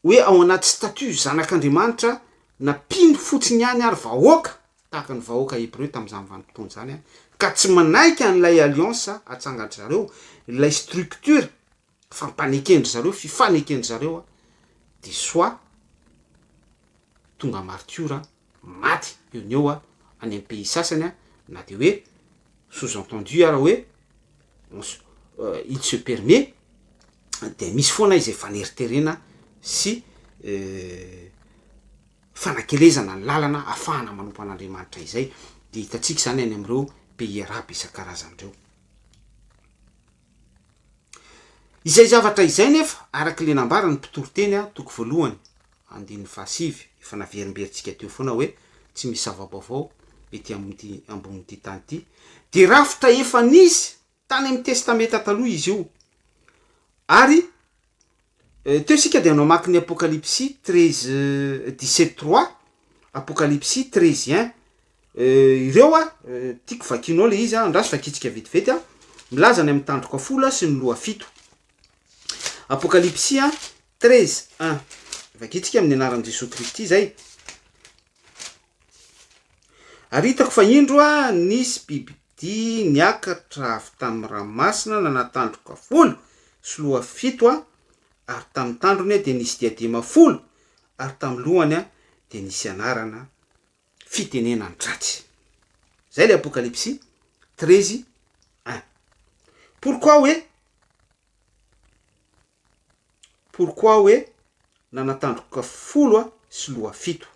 S2: hoe ao anaty statut zanak'Andriamanitra nampino fotsiny ihany ary vahoaka tahaka ny vahoaka Hebreo tam'izany vanim-potoana zany a ka tsy manaiky an'ilay alliance atsangadry zareo ilay structure fampanekendry zareo fifanekendry zareo a de soit tonga martyra maty eo ny eo a any am' pays sasany a na de hoe sous-entendu ara hoe il se permet de misy foana izy efa neriterena sy fanakelezana ny lalana ahafahana manompo an'Andriamanitra izay de hitatsika zany any am'ireo pays arabe isan-karazany reo izay zavatra izay nefa araky le nambara ny mpitory-teny a toko voalohany andin'ny fahasivy efa naverimberitsika teo foana hoe tsy misy zava-baovao ety ambonin'ity tany ity de rafitra efa nisy tany amin'ny testamenta taloha izy io ary teo sika de anao maky ny Apocalypsie 13:17-3 Apocalypsie 13:1 ireo a tiako vakinao le izy a andraso vakitsika vetivety a milaza ny amin'ny tandroka folo sy ny loha fito Apocalypsie 13:1 vakitsika amin'ny anaran'i Jesosy Kristy zay ary hitako fa indro a nisy bibidy niakatra avy tamin'ny ranomasina nanatandroka folo sy loha fito a ary tamin'ny tandrony a de nisy diadema folo ary tamin'ny lohany a de nisy anarana fitenena ny dratsy zay le Apocalypsie 13:1 pourquoi hoe nanatandroka folo a sy loha fito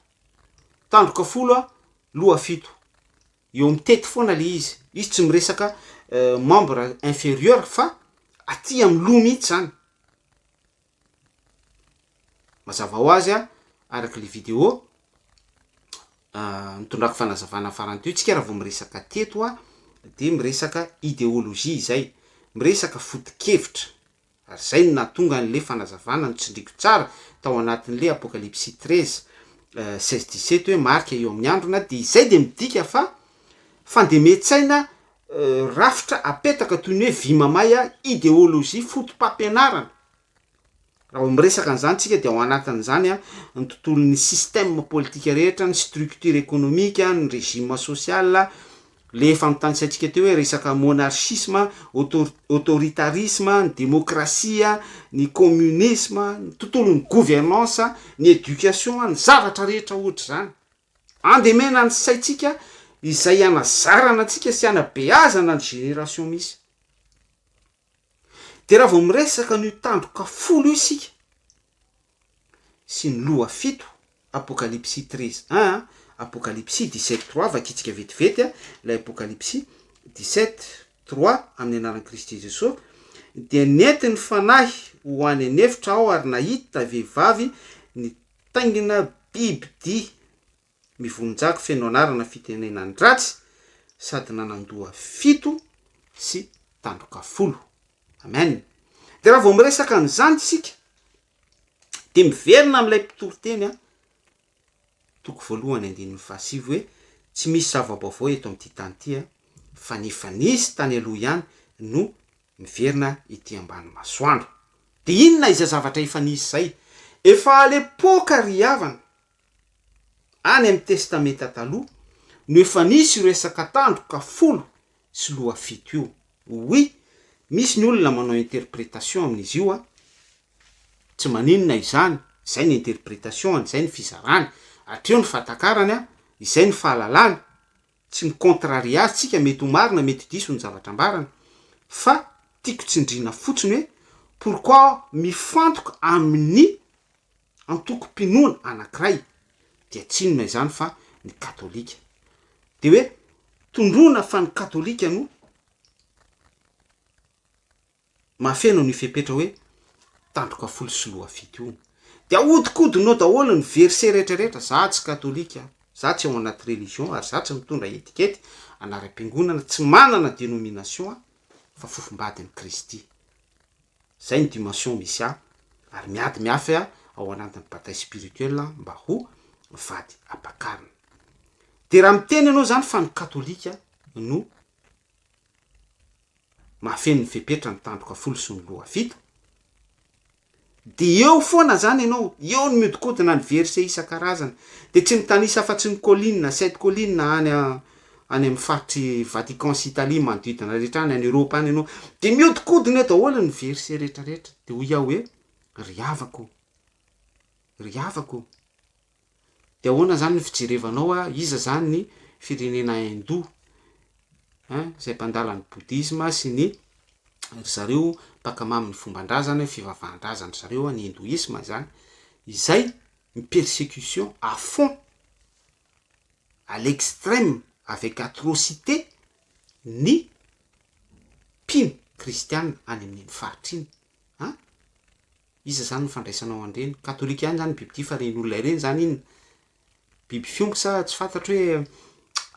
S2: tandroka folo a loha fito eo mitety foana le izy tsy miresaka membre inférieur fa aty amy loha mihitsy zany mazava ho azy a araky le vidéo mitondraky fanazavana farany teo tsika raha vao miresaka teto a de miresaka idéologie zay miresaka foto-kevitra ary zay no nahatonga an'le fanazavana ny tsindriko tsara tao anatin'le Apocalypsie 13:16-17 hoe marika eo amin'ny androna de izay de midika fa fandemetsaina rafitra apetaka toy ny hoe vy mamay a idéologie fotom-pampianarana raha ho miresaka an'izany tsika de ao anatin'izany a ny tontolon'ny système politika rehetra ny structure économique ny régime social le fanontanisantsika teo hoe resaka monarchisme autoritarisme ny démocratie ny communisme ny tontolon'ny gouvernance ny éducation ny zavatra rehetra ohatra zany andemena ny saitsika izay anazarana antsika sy anabeazana ny génération misy de raha vao miresaka ny tandroka folo isika sy ny loha fito Apocalypsie 13:1 Apocalypsie 17:3 vakitsika vetivety a la Apocalypsie 17:3 amin'ny anaran'i Kristy Jesosy de nentiny fanahy ho any anefitra ao ary nahita vehivavy ny taingina bibidy mivonjaka feno anarana fitenenany dratsy sady nanandoha fito sy tandroka folo amen de raha vao miresaka an'izany tsika de miverina amin'ilay mpitory-teny a toko voalohany andin'ny fahasivy hoe tsy misy zava-baovao eto amin'ity tany ity a fa nefa nisy tany aloha ihany no miverina ety ambany masoandro de inona iza zavatra efa nisy zay efa alepoka ry havana any amin'ny testamenta taloha no efa nisy resaka tandroka folo sy loha fito io. Oui, misy ny olona manao interprétation amin'izy io a, tsy maninona izany, izay ny interprétation, izay ny fizarany, atreo ny fatakarany a, izay ny fahalalany, tsy ny contrarie azy, tsika mety ho marina, mety diso ny zavatra ambarana, fa tiako tsindrina fotsiny hoe pourquoi mifantoka amin'ny antoko-pinoana anankiray, dia tsinona izany fa ny katolika. De hoe tondrona fa ny katolika no mahafeno ny fepetra hoe tandroka folo sy loha fito io. De ahodikodinao daholo ny verset rehetrarehetra, za tsy katolika, za tsy ao anaty religion, ary za tsy mitondra etikety anaram-piangonana, tsy manana dénomination fa fofombady amin'ny Kristy. Zay ny dimension misy ary miady miafy ao anatin'ny bataille spirituelle mba ho vady apakarina. De raha miteny ianao zany fa ny katolika no mahafeno ny fepetra ny tandroka folo sy ny loha fito, de eo foana zany ianao, eo ny miodikodina ny verset isan-karazany, de tsy mitanisa afa-tsy ny colline, 7 colline any amin'ny faritry Vatican sy Italie manodidina rehetra any Europe any ianao, de miodikodina daholo ny verset rehetrarehetra, de ho iaho hoe ry havako. De ahoana zany ny fijerevanao iza zany ny firenena hindou, zay mpandala ny bouddhisme sy ny zareo mpakamamy ny fomban-drazana, fivavahan-drazana zareo ny hindouisme zany, izay ny persécution à fond, à l'extrême, avec atrocité, ny mpino kristianina any amin'iny faritriny. Iza zany ny fandraisanao andreny? Katolika ihany zany biby ty fa reny olona ireny zany iny. Biby fiongo sa tsy fantatro hoe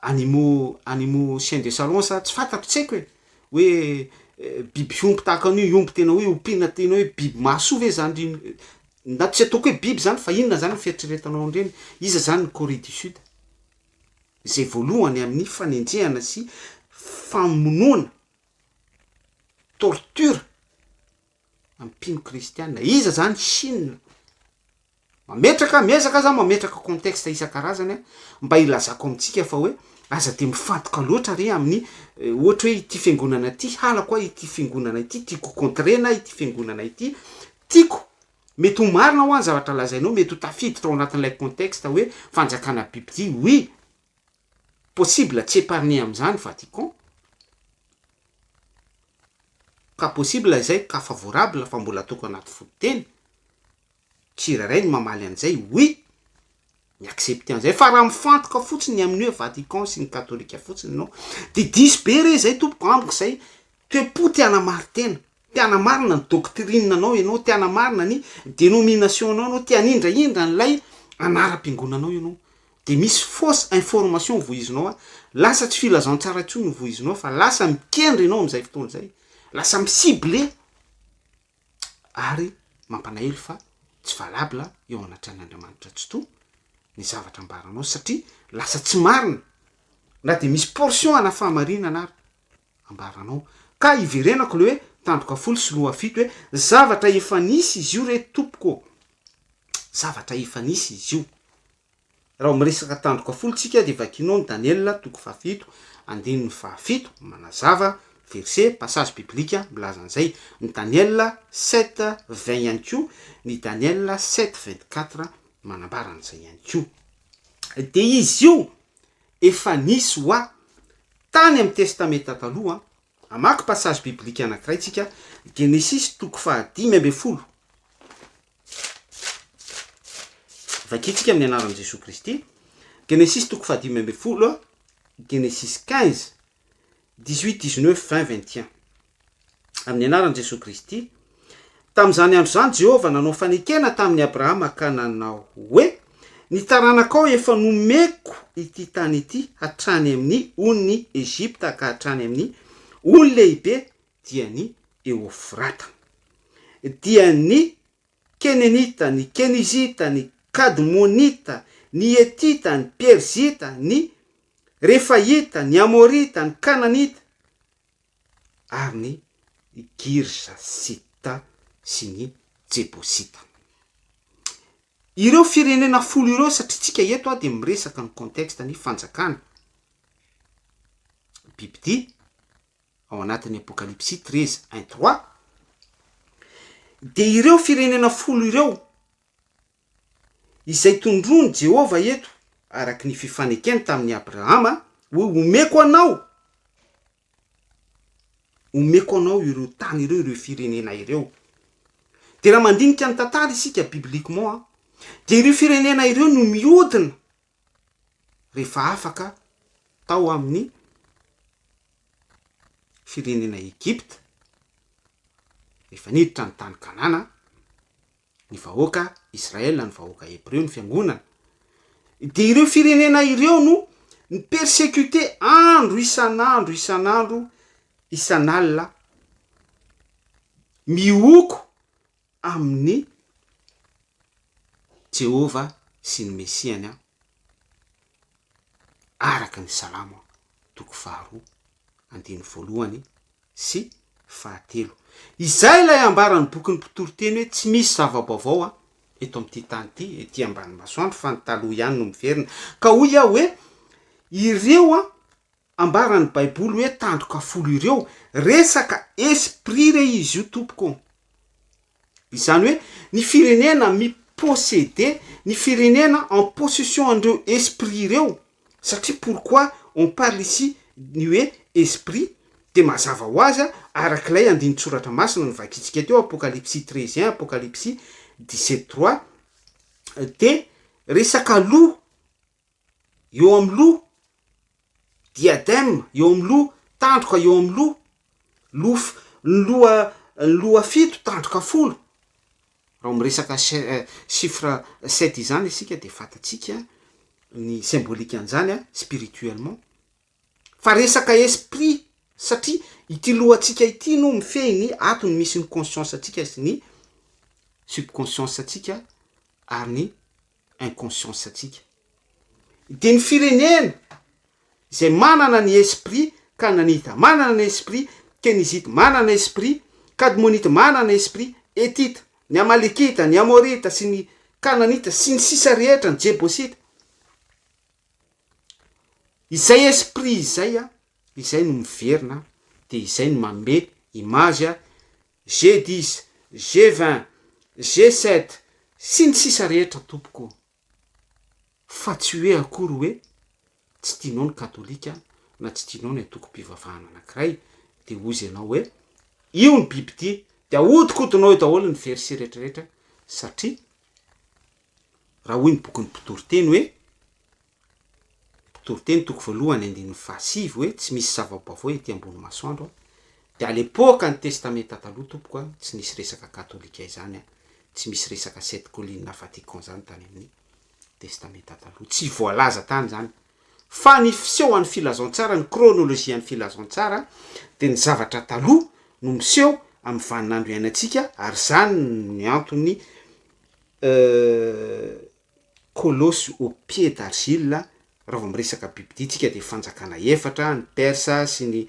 S2: animaux chien de salon sa tsy fantatro, tsy haiko hoe biby fiombo tahaka an'io, iombo tena hoe ompina tena hoe biby maso ve zany, na tsy ataoko hoe biby zany fa inona zany fieritreretanao andreny? Iza zany ny Corée du Sud, zay voalohany amin'ny fanenjehana sy famonoana torture ampino kristianina. Iza zany Chine. Miezaka za mametraka contexte isan-karazany mba ilazako amintsika fa hoe aza de mifantoka loatra re amin'ny ohatra hoe ity fiangonana ity halako ity fiangonana ity tiako contrena, ity fiangonana ity tiako. Mety ho marina ho any zavatra lazainao, mety ho tafiditra ao anatin'ilay contexte hoe fanjakana biby, oui, possible tsy épargné am'izany Vatican, ka possible izay ka favorable fa mbola toko anaty fototeny, tsiraray ny mamaly an'izay, oui, miaccepte an'izay, fa raha mifantoka fotsiny amin'ny hoe Vatican sy ny katolika fotsiny no de diso be re zay tompoko amiko zay, toe-po tiana mary tena, tiana marina ny doctrine anao ianao, tiana marina ny dénomination anao, tianindraindra n'lay anaram-piangonanao ianao, de misy fausse information voizinao lasa tsy filazantsara intsony ny voizinao, fa lasa mikendry ianao am'izay fotoana zay, lasa misible ary mampanahelo fa tsy valable eo anatran'Andriamanitra tsy to ny zavatra ambaranao, satria lasa tsy marina na de misy portion ana fahamarinana ary ambaranao. Ka iverenako le hoe tandroka folo sy loha fito hoe zavatra efa nisy izy io re tompoko, zavatra efa nisy izy io. Raha miresaka tandroka folo tsika de vakinao ny Daniel toko fahafito andininy fahafito manazava verset passage biblika milaza an'izay, ny Daniel 7:20 ihany ko, ny Daniel 7:24 manambara an'izay ihany ko. De izy io efa nisy hoa tany amin'ny testamenta taloha. Amaky passage biblika anankiray tsika, Genesis toko faha 15. Vakitsika amin'ny anaran'i Jesosy Kristy. Genesis toko faha 15, Genesis 15, 18, 19, 20, 21. Amin'ny anaran'i Jesosy Kristy. Tam'izany andro zany Jehova nanao fanekena tamin'ny Abrahama ka nanao hoe, ny taranakao efa nomeko ity tany ity hatrany amin'ny ony Egypta ka hatrany amin'ny ony lehibe dia ny Eufrata, dia ny Kenenita, ny Kenizita, ny Kadmonita, ny Etita, ny Perzita, ny Refaita, ny Amorita, ny Kananita, ary ny Girsasita sy ny Jebosita. ireo firenena folo ireo satria tsika eto a de miresaka ny contexte ny fanjakana. Bibidia ao anatin'ny Apocalypse 13:1-3 de ireo firenena folo ireo izay tondrony Jehova eto araky ny fifanekeny tamin'ny Abrahama hoe omeko anao ireo tany ireo firenena ireo. De raha mandinika ny tantara isika bibliquement de ireo firenena ireo no miodina rehefa afaka tao amin'ny firenena Egypte rehefa niditra ny tany Kanana ny vahoaka Israel, ny vahoaka Hebreo, ny fiangonana. De ireo firenena ireo no ny persécuté andro isan'alina mioko amin'ny Jehova sy ny Mesiany araka ny Salamo 2:2 sy 3. Izay lay ambarany bokin'ny mpitoroteny hoe tsy misy zava-baovao eto amin'ity tany ity, ety ambany masoandro fa ny taloha ihany no miverina. Ka hoy aho hoe ireo ambarany Baiboly hoe tandroka folo ireo resaka esprit re izy io tompoko. Izany hoe ny firenena mi-posséder, ny firenena en possession andreo esprit ireo. Satria pourquoi on parle ici ny hoe esprit de mazava ho azy arak'ilay andiny tsoratra masina ny vakitsika teo Apocalypse 13:1, Apocalypse 17:3 de resaka loha eo amin'ny loha, diadème eo amin'ny loha, tandroka eo amin'ny loha fito tandroka folo. Raha miresaka chiffre 7 izany isika de fatatsika ny symbolique an'izany spirituellement. Fa resaka esprit satria ity lohantsika ity no mifehy ny atony misy ny conscience atsika sy ny subconscience atsika ary ny inconscience atsika. De ny firenena izay manana ny esprit Kananita, manana ny esprit Kenizita, manana ny esprit Kadmonita, manana ny esprit Etita, ny Amalekita, ny Amorita sy ny Kananita sy ny sisa rehetra, ny Jebosita. Izay esprit izay no miverina de izay no manome image G10, G20, G7 sy ny sisa rehetra tompoko. Fa tsy hoe akory hoe tsy tianao ny katolika na tsy tianao ny antoko-pivavahana anankiray de ozy ianao hoe io ny bibidia de ahodikodinao eo daholo ny verset rehetrarehetra. Satria raha hoy ny bokin'ny mpitoroteny hoe mpitoroteny 2:7 hoe tsy misy zava-baovao ety ambony masoandro de à l'époque ny testamenta taloha tompoko tsy nisy resaka katolika izany tsy misy resaka 7 colline Vatican zany tany amin'ny testamenta taloha, tsy voalaza tany zany. Fa ny fiseho an'ny filazantsara, ny chronologie an'ny filazantsara de ny zavatra taloha no miseho amin'ny vaninandro iainantsika ary zany ny antony colosse au pied d'argile. Raha vao miresaka bibidia tsika de fanjakana efatra, ny persa sy ny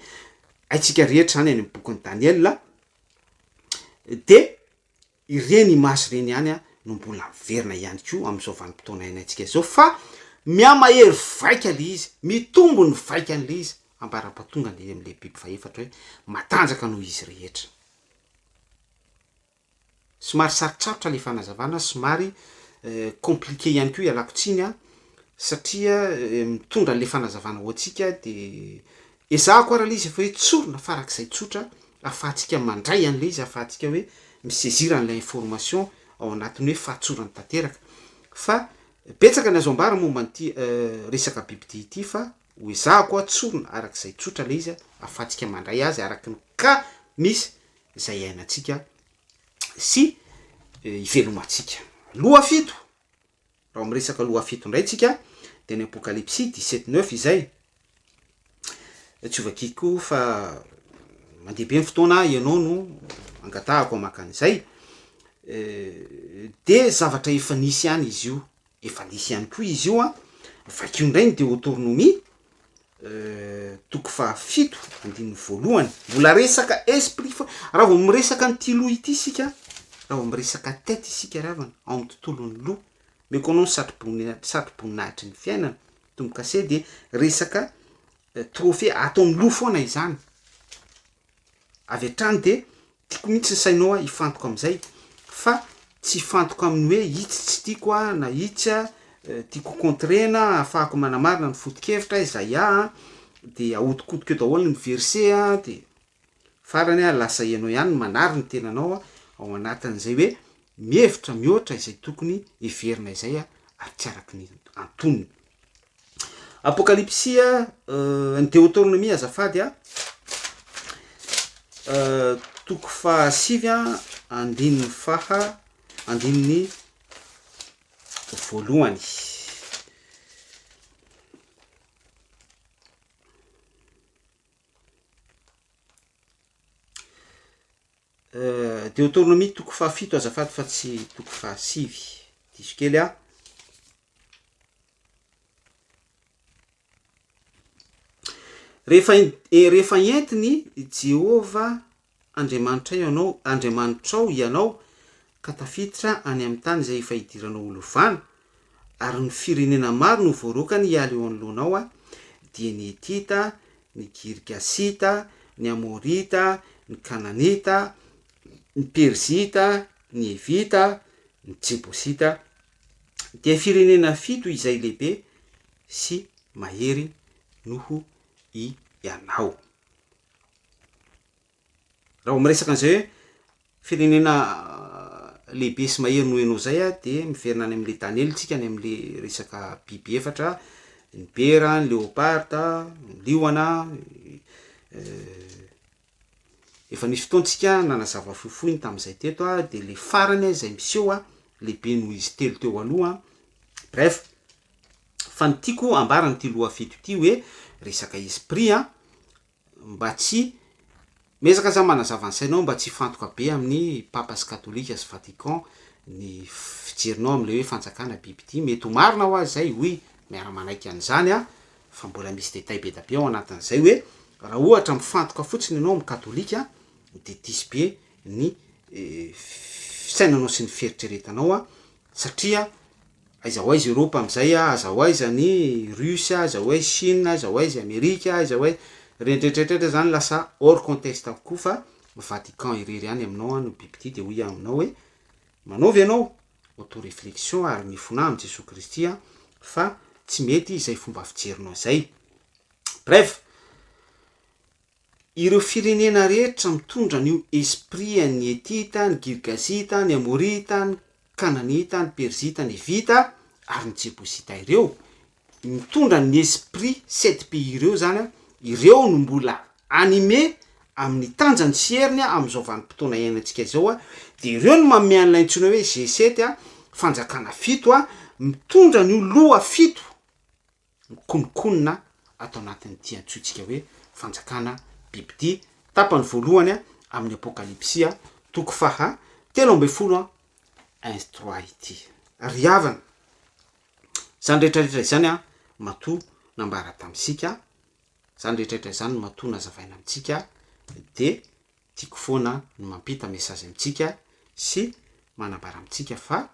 S2: aitsika rehetra zany any amin'ny bokin'ny Daniel de ireny image reny ihany no mbola miverina ihany koa amin'izao vanim-potoana iainantsika zao. Fa miamahery vaika le izy, mitombo ny vaika an'le izy, ambara-patonga le am'le biby faefatra hoe matanjaka noho izy rehetra. Somary sarotsarotra le fanazavana, somary compliqué ihany koa ialako tsiny satria mitondra le fanazavana ho antsika de ezahako ara le izy efa hoe tsorona farak'izay tsotra afahantsika mandray an'le izy, afahantsika hoe misaisir an'la information ao anatiny hoe fahatsorany tanteraka. Fa betsaka ny azo ambara momba n'ity resaka bibidia ity fa ho ezahako tsorona arak'izay tsotra le izy afahantsika mandray azy araky ny ka misy izay iainantsika sy ivelomantsika. Loha fito, raha miresaka loha fito indray tsika de ny Apocalypse 17:9 izay. Tsy ovakiko fa mandeha be ny fotoana ianao no angatahako amakan'izay. De zavatra efa nisy ihany izy io, efa nisy ihany koa izy io vakio indray ny Deutéronomie 7:7 mbola resaka esprit fa raha vao miresaka ny ty loha ity sika, raha vao miresaka tête isika ravana amin'ny tontolon'ny loha meko anao satroboninahitry ny fiainana tombokase de resaka trophée atao am'lo foana izany avy hatrany de tiako mihitsy ny sainao hifantoko am'izay fa tsy fantoko amin'ny hoe itsy tsy tiako na itsy tiako contrena ahafahako manamarina ny foto-kevitra Isaia de ahodikoodiko eo daholo ny verset de farany lasa ianao ihany manary ny tenanao ao anatin'izay hoe mihevitra mihoatra izay tokony heverina izay ary tsy araky ny antonony. Apokalipsia ny Deutéronomie azafady toko fahasivy andininy andininy voalohany. Deutéronomie toko fahafito azafady fa tsy toko fahasivy diso kely rehefa entiny Jehova Andriamanitrao ianao ka tafiditra any amin'ny tany izay efa hidiranao olovana ary ny firenena maro no voarokany hiala eo anoloanao dia ny Etita, ny Girgasita, ny Amorita, ny Kananita, ny Perzita, ny Evita, ny Jebosita dia firenena fito izay lehibe sy mahery noho ianao. Raha miresaka an'izay hoe firenena lehibe sy mahery noho ianao zay de miverina any am'le Daniel tsika any am'le resaka biby efatra, ny bera, ny léoparda, ny liona, efa nisy fotoantsika nanazava fohifohiny tam'izay teto de le farany zay miseho lehibe noho izy telo teo aloha. Bref, fa ny tiako ambarany ty loha fito ty hoe resaka esprit mba tsy mezaka za manazava ansainao mba tsy fantoka be amin'ny papa sy katolika sy Vatican ny fijerinao am'le hoe fanjakana biby ty mety ho marina ho azy zay hoy miara-manaiky an'izany fa mbola misy détail be da be ao anatin'izay hoe raha ohatra mifantoka fotsiny ianao amin'ny katolika de disy be ny fisainanao sy ny fieritreretanao satria aiza ho aiza Europe am'izay aiza ho aiza ny Russe, aiza ho aiza Chine, aiza ho aiza Amerika, aiza ho aiza rehetrarehetra zany lasa hors contexte avokoa fa Vatican irery any aminao no biby ty de hoy aminao hoe manaovy ianao auto réflexion ary mifona amin'ny Jesosy Kristy fa tsy mety izay fomba fijerinao zay. Bref, ireo firenena rehetra mitondra ny esprit ny Etita, ny Girgasita, ny Amorita, ny Kananita, ny Perzita, ny Evita ary ny Jebosita ireo mitondra ny esprit 7 pays ireo zany ireo no mbola animé amin'ny tanjany sy heriny am'izao vanim-potoana iainantsika izao de ireo no manome an'ilay antsoina hoe G7 fanjakana fito mitondra ny loha fito mikonokonona atao anatin'ity antsointsika hoe fanjakana biby ty tapany voalohany amin'ny apokalipsia toko faha 13 1-3 ity riavana zany rehetrarehetra izany matoa nambara tamitsika zany rehetrarehetra izany matoa nazavaina amitsika de tiako foana no mampita mesazy amitsika sy manambara amitsika fa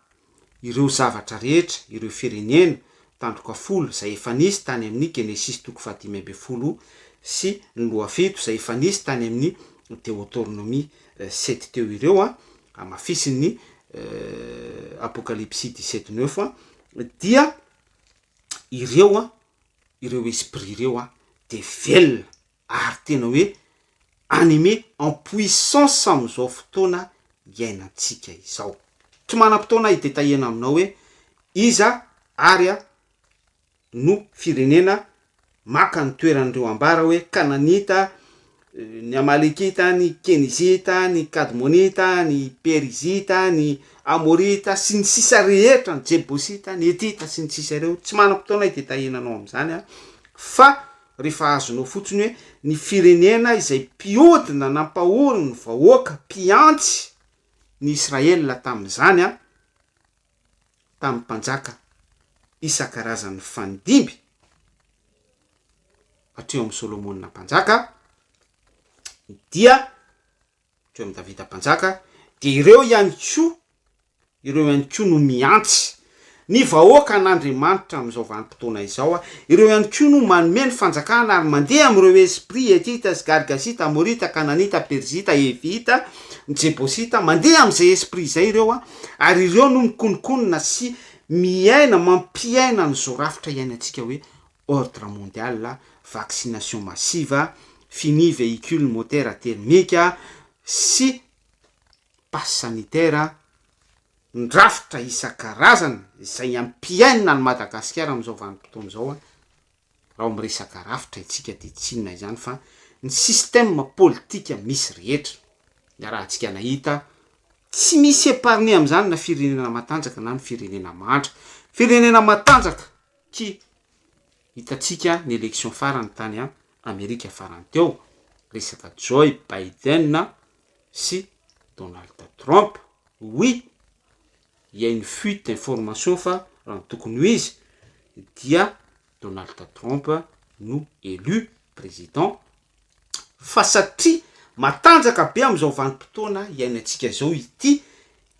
S2: ireo zavatra rehetra ireo firenena tandroka folo zay efa nisy tany amin'ny Genesis toko 10 sy ny loha fito zay efa nisy tany amin'ny Deutéronomie 7 teo ireo amafisiny Apokalipsy 17:9 dia ireo esprit ireo de velona ary tena hoe animé en puissance am'izao fotoana iainantsika izao. Tsy manam-potoana hidetahena aminao hoe iza ary no firenena maka ny toeran'ireo ambara hoe Kananita, ny Amalekita, ny Kenizita, ny Kadmonita, ny Perizita, ny Amorita sy ny sisa rehetra, ny Jebosita, ny Etita sy ny sisa ireo tsy manam-potoana hidetahenanao am'izany fa rehefa azonao fotsiny hoe ny firenena izay mpiodina nampahory ny vahoaka mpiantsy ny Israela tam'izany tamin'ny mpanjaka isan-karazany fandimby hatreo amin'ny Solomona mpanjaka dia hatreo amin'ny Davida mpanjaka de ireo ihany koa no miantsy ny vahoaka an'Andriamanitra amin'izao vanim-potoana izao ireo ihany koa no manome ny fanjakana ary mandeha amin'ireo esprit etita sy gargasita amorita kananita persita evita ny jebosita mandeha amin'izay esprit zay ireo ary ireo no mikonokonona sy miaina mampiaina nyzao rafitra iainantsika hoe ordre mondial, vaccination massive, fini véhicule moteur thermique sy passe sanitaire, ny rafitra isan-karazany izay ampiaina ny Madagasikara amin'izao vanim-potoana izao raha miresaka rafitra itsika de tsinona izany fa ny système politika misy rehetra raha antsika nahita tsy misy épargne amin'izany na firenena matanjaka na ny firenena mandra. Firenena matanjaka ki hitatsika ny élection farany tany Amerika farany teo resaka Joe Biden sy Donald Trump. Oui, il y a une fuite d'information fa raha tokony ho izy dia Donald Trump no élu président fa satria matanjaka be amin'izao vanim-potoana iainantsika zao ity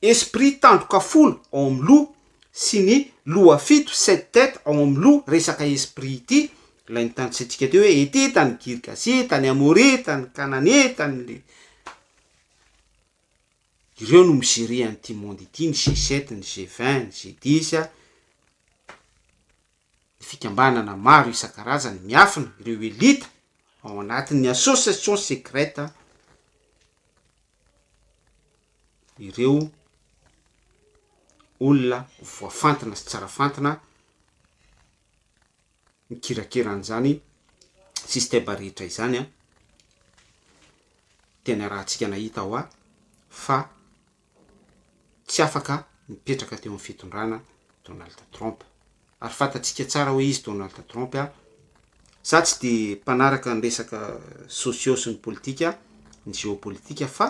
S2: esprit tandroka folo ao amin'ny loha sy ny loha fito 7 tête ao amin'ny loha resaka esprit ity ilay ny tanitsantsika teo hoe etita ny girgasita ny amorita ny kananeta ny ireo no misery an'ity monde ity ny G7 ny G20 ny G10 ny fikambanana maro isan-karazany miafina ireo elita ao anatin'ny association secrète ireo olona voafantana sy tsara fantana mikirakiran'izany système rehetra izany tena raha antsika nahita ao fa tsy afaka mipetraka teo amin'ny fitondrana Donald Trump. Ary fantatsika tsara hoe izy Donald Trump sa tsy de mpanaraka ny resaka socio sy ny politika ny géopolitika fa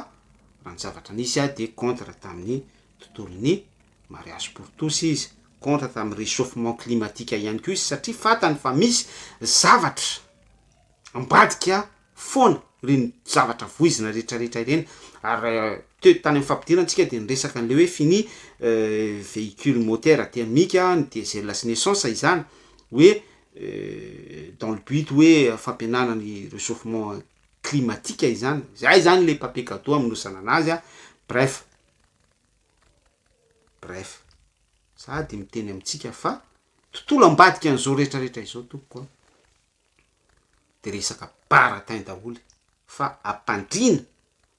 S2: raha ny zavatra nisy de contre tamin'ny tontolon'ny mariage pour tous izy, contre tamin'ny réchauffement climatique ihany koa izy satria fatany fa misy zavatra ambadika foana ireny zavatra voizina rehetrarehetra ireny. Ary teo tany amin'ny fampidirantsika de nyresaka an'le hoe fini véhicule moteur thermique ny diesel sy ny essence izany hoe dans le but hoe fampianana ny réchauffement climatique izany zay zany le papier cadeau aminosana anazy bref sady miteny amintsika fa tontolo ambadika an'izao rehetrarehetra izao tompoko de resaka baratain daholo fa ampandrina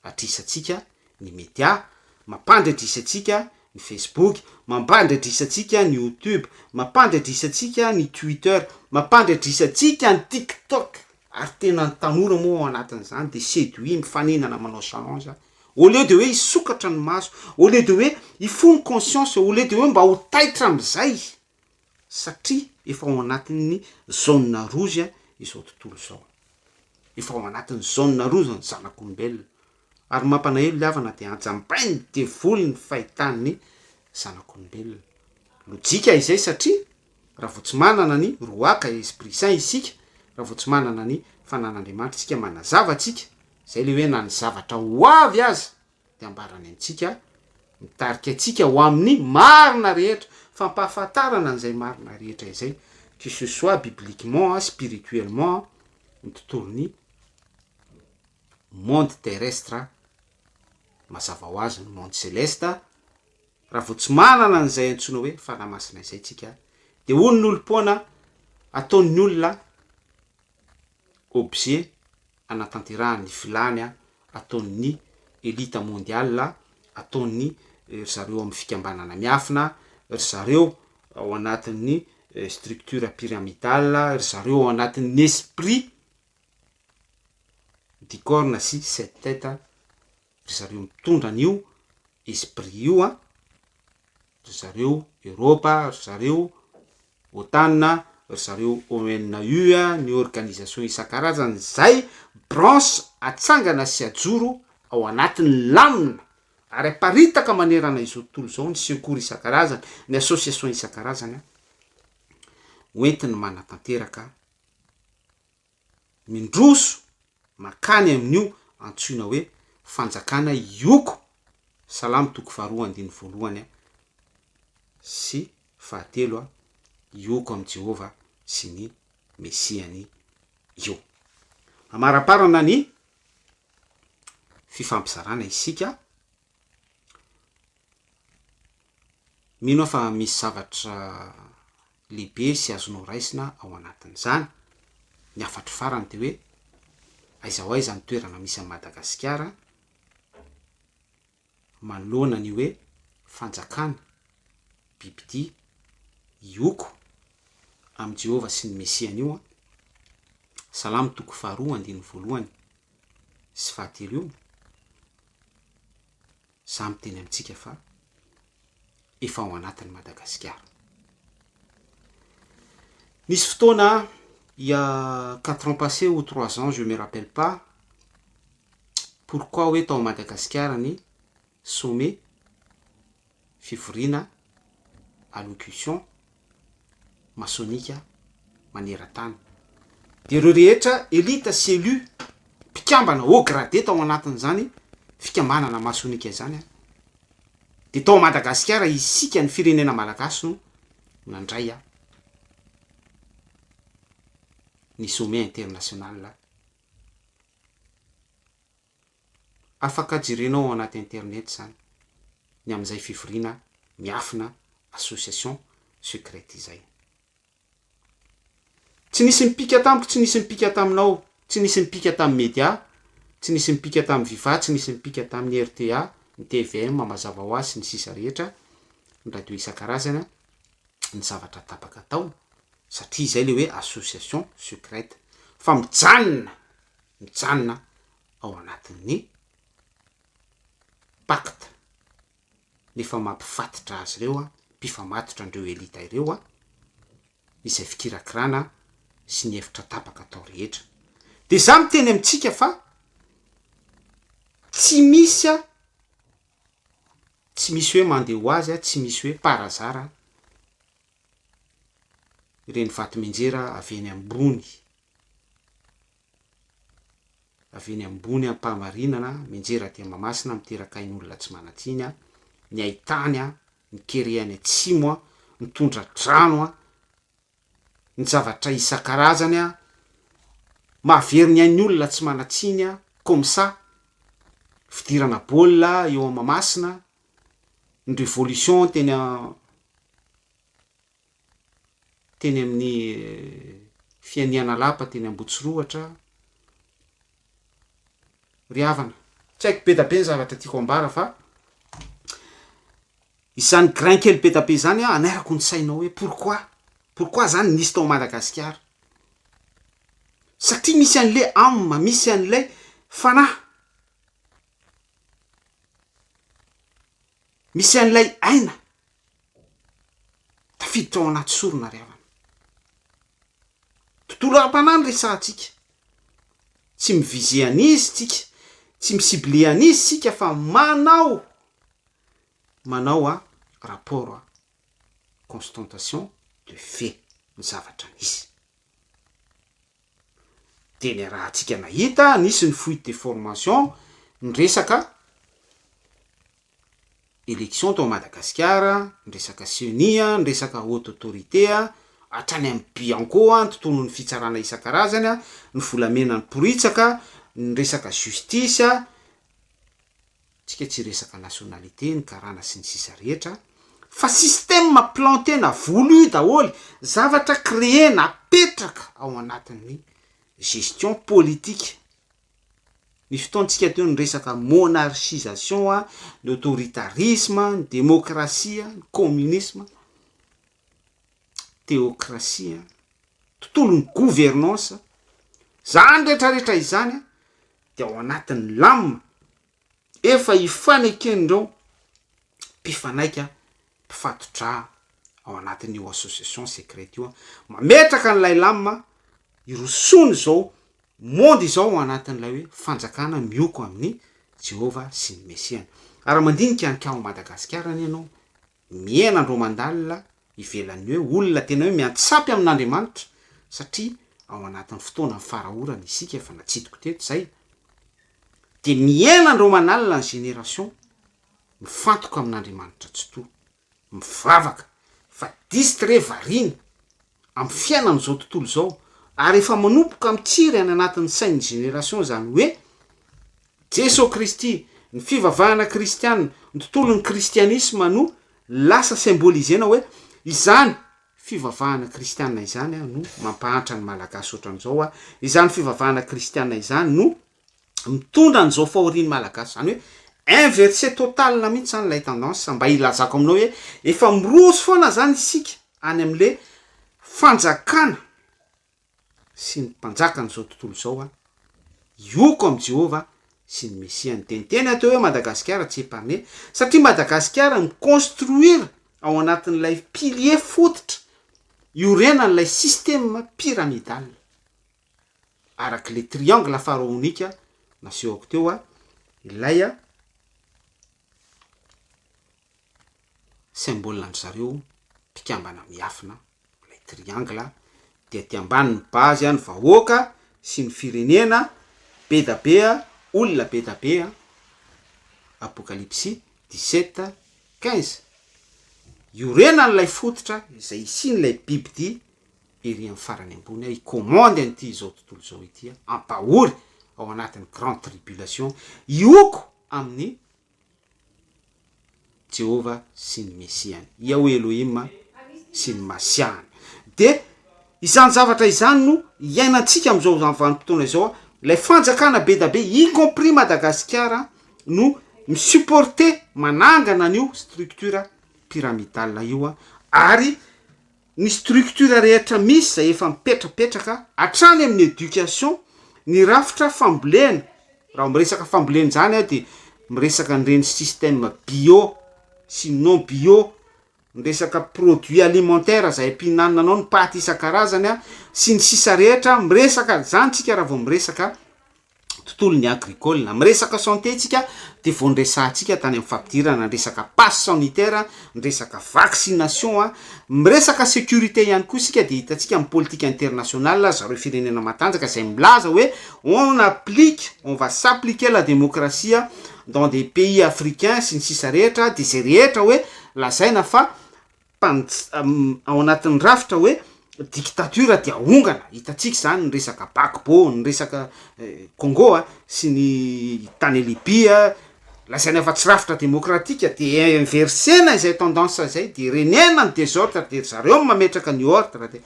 S2: atrisatsika ny média, mampandradrisatsika ny Facebook, mampandradrisatsika ny YouTube, mampandradrisatsika ny Twitter, mampandradrisatsika ny TikTok. Ary tena ny tanora moa ao anatin'izany de séduit mifaninana manao challenge au lieu de hoe hisokatra ny maso, au lieu de hoe hifono conscience, au lieu de hoe mba ho taitra am'izay satria efa ao anatin'ny zone rouge izao tontolo izao. Efa ao anatin'ny zone rouge ny zanak'olombelona. Ary mampalahelo lavana de anjambainy de voly ny fahitany zanak'olombelona. Lojika izay satria raha vao tsy manana ny roaka esprit saint isika, raha vao tsy manana ny fanan'Andriamanitra isika manazava atsika, zay le hoe na ny zavatra ho avy aza de ambarany antsika mitarika atsika ho amin'ny marina rehetra, fampahafantarana an'izay marina rehetra izay que ce soit bibliquement, spirituellement ny tontolon'ny monde terrestre mazava ho azy ny monde céleste. Raha vao tsy manana an'izay antsoina hoe fanamasina izay tsika de hoy ny olom-poana ataon'ny olona objet anatanterahany filany ataon'ny élite mondiale, ataon'ny zareo amin'ny fikambanana miafina, zareo ao anatin'ny structure pyramidale, zareo ao anatin'ny esprit dicorne sy 7 tête, zareo mitondra an'io esprit io zareo Europa, zareo OTAN, zareo ONU, ny organisation isan-karazany zay branche atsangana sy ajoro ao anatin'ny lamina ary aparitaka manerana izao tontolo izao ny secours isan-karazany, ny association isan-karazany hoentiny manatanteraka mindroso makany amin'io antsoina hoe fanjakana ioko salamy toko faharoa andiny voalohany sy fahatelo a ioko am Jehova sy ny mesiany io. Amaraparana ny fifampizarana isika, mino fa misy zavatra lehibe sy azonao raisina ao anatin'izany. Ny afatry farany de hoe aiza ho aiza ny toerana misy a Madagasikara manoloana ny hoe fanjakana bibidia ioko am Jehova sy ny mesiany io. Salamo toko faharoa andiny voalohany sy fahatelo io, samy teny amitsika fa efa ao anatin'ny Madagasikara. Nisy fotoana il y a 4 ans passés ou 3 ans, je me rappelle pas pourquoi hoe tao Madagasikara ny sommet fivoriana allocution masonika maneran-tany. De reo rehetra elita sy élu mpikambana haut gradé tao anatin'izany fikambanana masonika izany. De tao Madagasikara isika ny firenena malagasy no nandray ny sommet international. Afaka jirenao ao anaty internet zany ny am'izay fivoriana miafina association secrète izay. Tsy nisy mipika tamiko, tsy nisy mipika taminao, tsy nisy mipika tamin'ny média, tsy nisy mipika tamin'ny Viva, tsy nisy mipika tamin'ny RTA, ny TVM, mazava ho azy sy ny sisa rehetra, ny radio isan-karazany ny zavatra tapaka tao, satria izay le hoe association secrète fa mijanona ao anatin'ny pacte nefa mampifatotra azy ireo mpifamatotra andreo elita ireo izay fikirakirana sy ny hevitra tapaka tao rehetra. De za miteny amitsika fa tsy misy hoe mandeha ho azy, tsy misy hoe parazara ireny vato-menjera aveny ambony ampamarinana menjera dia mamasina miteraka ain'olona tsy manatsiny ny aitany ny kerehany atsimo mitondra drano ny zavatra isan-karazany mahavery ny ain'ny olona tsy manatsiny comme ça. Fidirana baolina eo Mahamasina, ny révolution teny amin'ny fianiana lapa teny Ambotsirohatra, riavana. Tsy haiko be da be ny zavatra tiako ambara fa isan'ny grain kely be da be zany anairako ny sainao hoe pourquoi zany nisy tao Madagasikara. Satria misy an'le âme, misy an'le fanahy, misy an'ilay aina tafiditra ao anaty sorona riavana. Tontolo aram-panany resahantsika, tsy mivize an'izy tsika, tsy misible an'izy sika fa manao rapport constatation de fait ny zavatra nisy. De ny raha tsika nahita nisy ny fuite de formation, ny resaka élection tao Madagasikara, ny resaka CENI, ny resaka haute autorité hatrany amin'ny Bianco tontolo ny fitsarana isan-karazany, ny volamena ny poritsaka, ny resaka justice, tsika tsy resaka nationalité, ny karana sy ny sisa rehetra, fa système planté na voulu daholy, zavatra créé napetraka ao anatin'ny gestion politique. Ny fotoantsika teo ny resaka monarchisation, ny autoritarisme, ny démocratie, ny communisme, théocratie, tontolo ny gouvernance, zany rehetrarehetra izany dia ao anatin'ny lame efa ifanekendreo mpifanaika mpifatotra ao anatin'io association secrète io mametraka n'lay lame irosony zao monde izao ao anatin'ilay hoe fanjakana mioko amin'ny Jehova sy ny mesiany. Ara-mandinika ankao Madagasikara ny ianao miaina andro mandalina ivelan'ny hoe olona tena hoe miantsapy amin'Andriamanitra, satria ao anatin'ny fotoana farahorana isika efa natsitoko teto zay. De miaina andro manalina ny génération mifantoka amin'Andriamanitra tsy to, mivavaka fa distre variana amin'ny fiainan'izao tontolo zao ary efa manompoka mitsiry any anatin'ny sain'ny génération zany hoe Jesosy Kristy ny fivavahana kristianina ny tontolon'ny kristianisma no lasa symbolisena hoe izany fivavahana kristianina izany no mampahantra ny malagasy ohatran'izao izany fivavahana kristianina izany no mitondra an'izao fahoriany malagasy zany hoe inversé total na mihitsy zany lay tendance mba ilazako aminao hoe efa miroso foana zany isika any am'le fanjakana sy ny mpanjaka n'izao tontolo zao ioko am' Jehova sy ny Mesia ny teniteny atao hoe Madagasikara tsy épargné satria Madagasikara miconstruire ao anatin'ilay pilier fototra iorenan'ilay système pyramidal araky le triangle pharaonique nasehoko teo ilay symbole andry zareo mpikambana miafina lay triangle dia ty ambany ny base ny vahoaka sy ny firenena be da be olona be da be Apocalypse 17:15 iorenan'ilay fototra izay isian'ilay biby ty ery amin'ny farany ambony icommande an'ity zao tontolo zao ity ampahory ao anatin'ny grande tribulation ioko amin'ny Jehova sy ny Mesiany Yahweh Elohim sy ny Masiahany de izany zavatra izany no iainantsika am'izao vanim-potoana izao lay fanjakana be da be y compris Madagasikara no misupporter manangana an'io structure pyramidale io ary ny structure rehetra misy zay efa mipetrapetraka hatrany amin'ny éducation ny rafitra fambolena raha miresaka fambolena zany de miresaka nireny système bio sy non bio miresaka produit alimentaire zay mpinananao ny paty isan-karazany sy ny sisa rehetra miresaka zany tsika raha vao miresaka tontolony agricole na miresaka santé tsika de vao nresahantsika tany amin'ny fampidirana resaka passe sanitaire miresaka vaccination miresaka sécurité ihany koa sika de hitatsika amin'ny politique internationale zareo firenena matanjaka zay milaza hoe on va s'appliquer la démocratie dans des pays africains sy ny sisa rehetra de zay rehetra hoe lazaina fa ao anatin'ny rafitra hoe dictature dia ongana hitatsika zany ny resaka Gbagbo ny resaka Congo sy ny tany Libye lazaina fa tsy rafitra démocratique de inversena izay tendance zay de renena ny désordre de zareo mametraka ny ordre de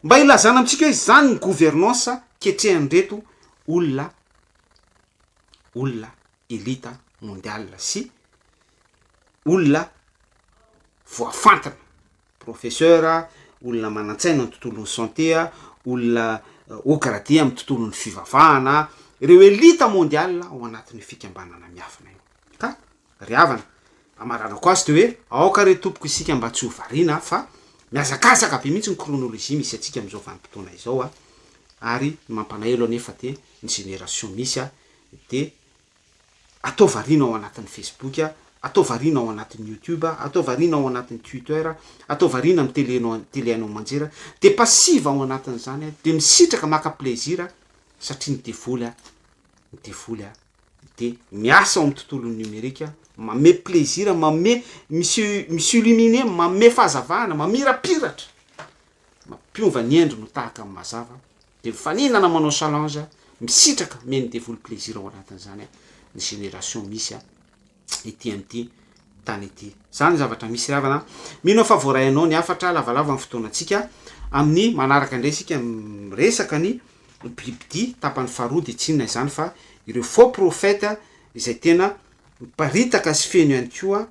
S2: mba ilazana amitsika hoe zany ny gouvernance ketrehan'ny reto olona elite mondiale sy olona voafantana professeur olona manantsaina ny tontolon'ny santé olona okradia amin'ny tontolon'ny fivavahana ireo elite mondiale ao anatin'ny fikambanana miafina io ka riavana amarana ko azy de hoe aoka re tompoko isika mba tsy ho variana fa miazakazaka be mihitsy ny chronologie misy atsika am'izao vanim-potoana izao ary mampanaelo anefa de ny génération misy de atao variana ao anatin'ny Facebook atao variana ao anatin'ny YouTube atao variana ao anatin'ny Twitter atao variana amin'ny télé-anao manjera de passive ao anatin'izany de misitraka maka plaisir satria ny devoly de miasa amin'ny tontolon'ny numerika mame plaisir mame misy illuminer mame fahazavana mamirapiratra mampiova ny endro no tahaka amin'ny mazava de mifaninana manao challenge misitraka meny devoly plaisir ao anatin'izany ny génération misy ety am'ty tany ety zany zavatra misy ravana mino fa voarainao ny afatra lavalava ny fotoanantsika amin'ny manaraka indray sika miresaka ny bibidy tapany faharoa de tsinona izany fa ireo faux prophète izay tena miparitaka sy feno ihany koa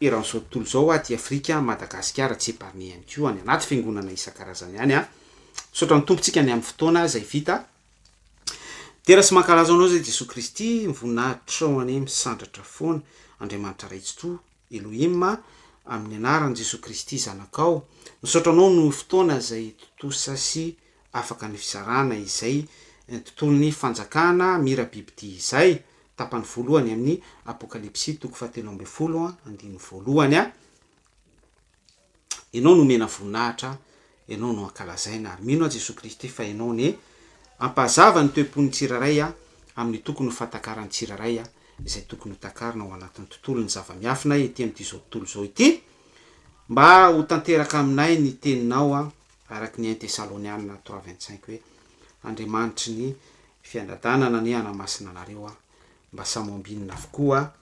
S2: eran'izao tontolo zao aty Afrika Madagasikara tsy épargné ihany koa any anaty fiangonana isan-karazany ihany sotra ny tompontsika ny amin'ny fotoana zay vita tera sy mankalaza anao zay Jesosy Kristy mivoninahitra any misandratra foana Andriamanitra raitso Elohim amin'ny anaran'i Jesosy Kristy zanakao misaotra anao no fotoana zay totosa sy afaka ny fizarana izay tontolon'ny fanjakana mira bibidy izay tapany voalohany amin'ny Apocalypse 7:10 enao no mena voninahitra enao no ankalazaina ary mino Jesosy Kristy fa enao ny ampazava ny toe-pon'ny tsiraray amin'ny tokony ho fatakarany tsiraray izay tokony ho takarina ao anatin'ny tontolon'ny zava-miafina ety amin'ity zao tontolo zao ity mba ho tanteraka aminay ny teninao a araky ny 1 Tesalonianina 3:25 hoe Andriamanitry ny fiandratanana ny hanamasina anareo a mba samoambinina avokoa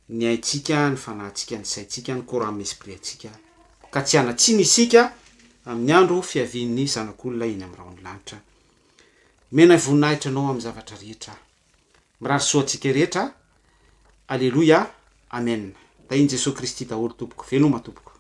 S2: ny aintsika ny fanahintsika ny saintsika ny courant esprit atsika ka tsy anatsiny isika amin'ny andro fiavian'ny zanak'olona iny amin'ny raony lanitra. Mena voninahitra anao amin'ny zavatra rehetra. Mirary soa antsika rehetra. Alleluia. Amen. Tahin Jesosy Kristy daholo tompoko. Veloma tompoko.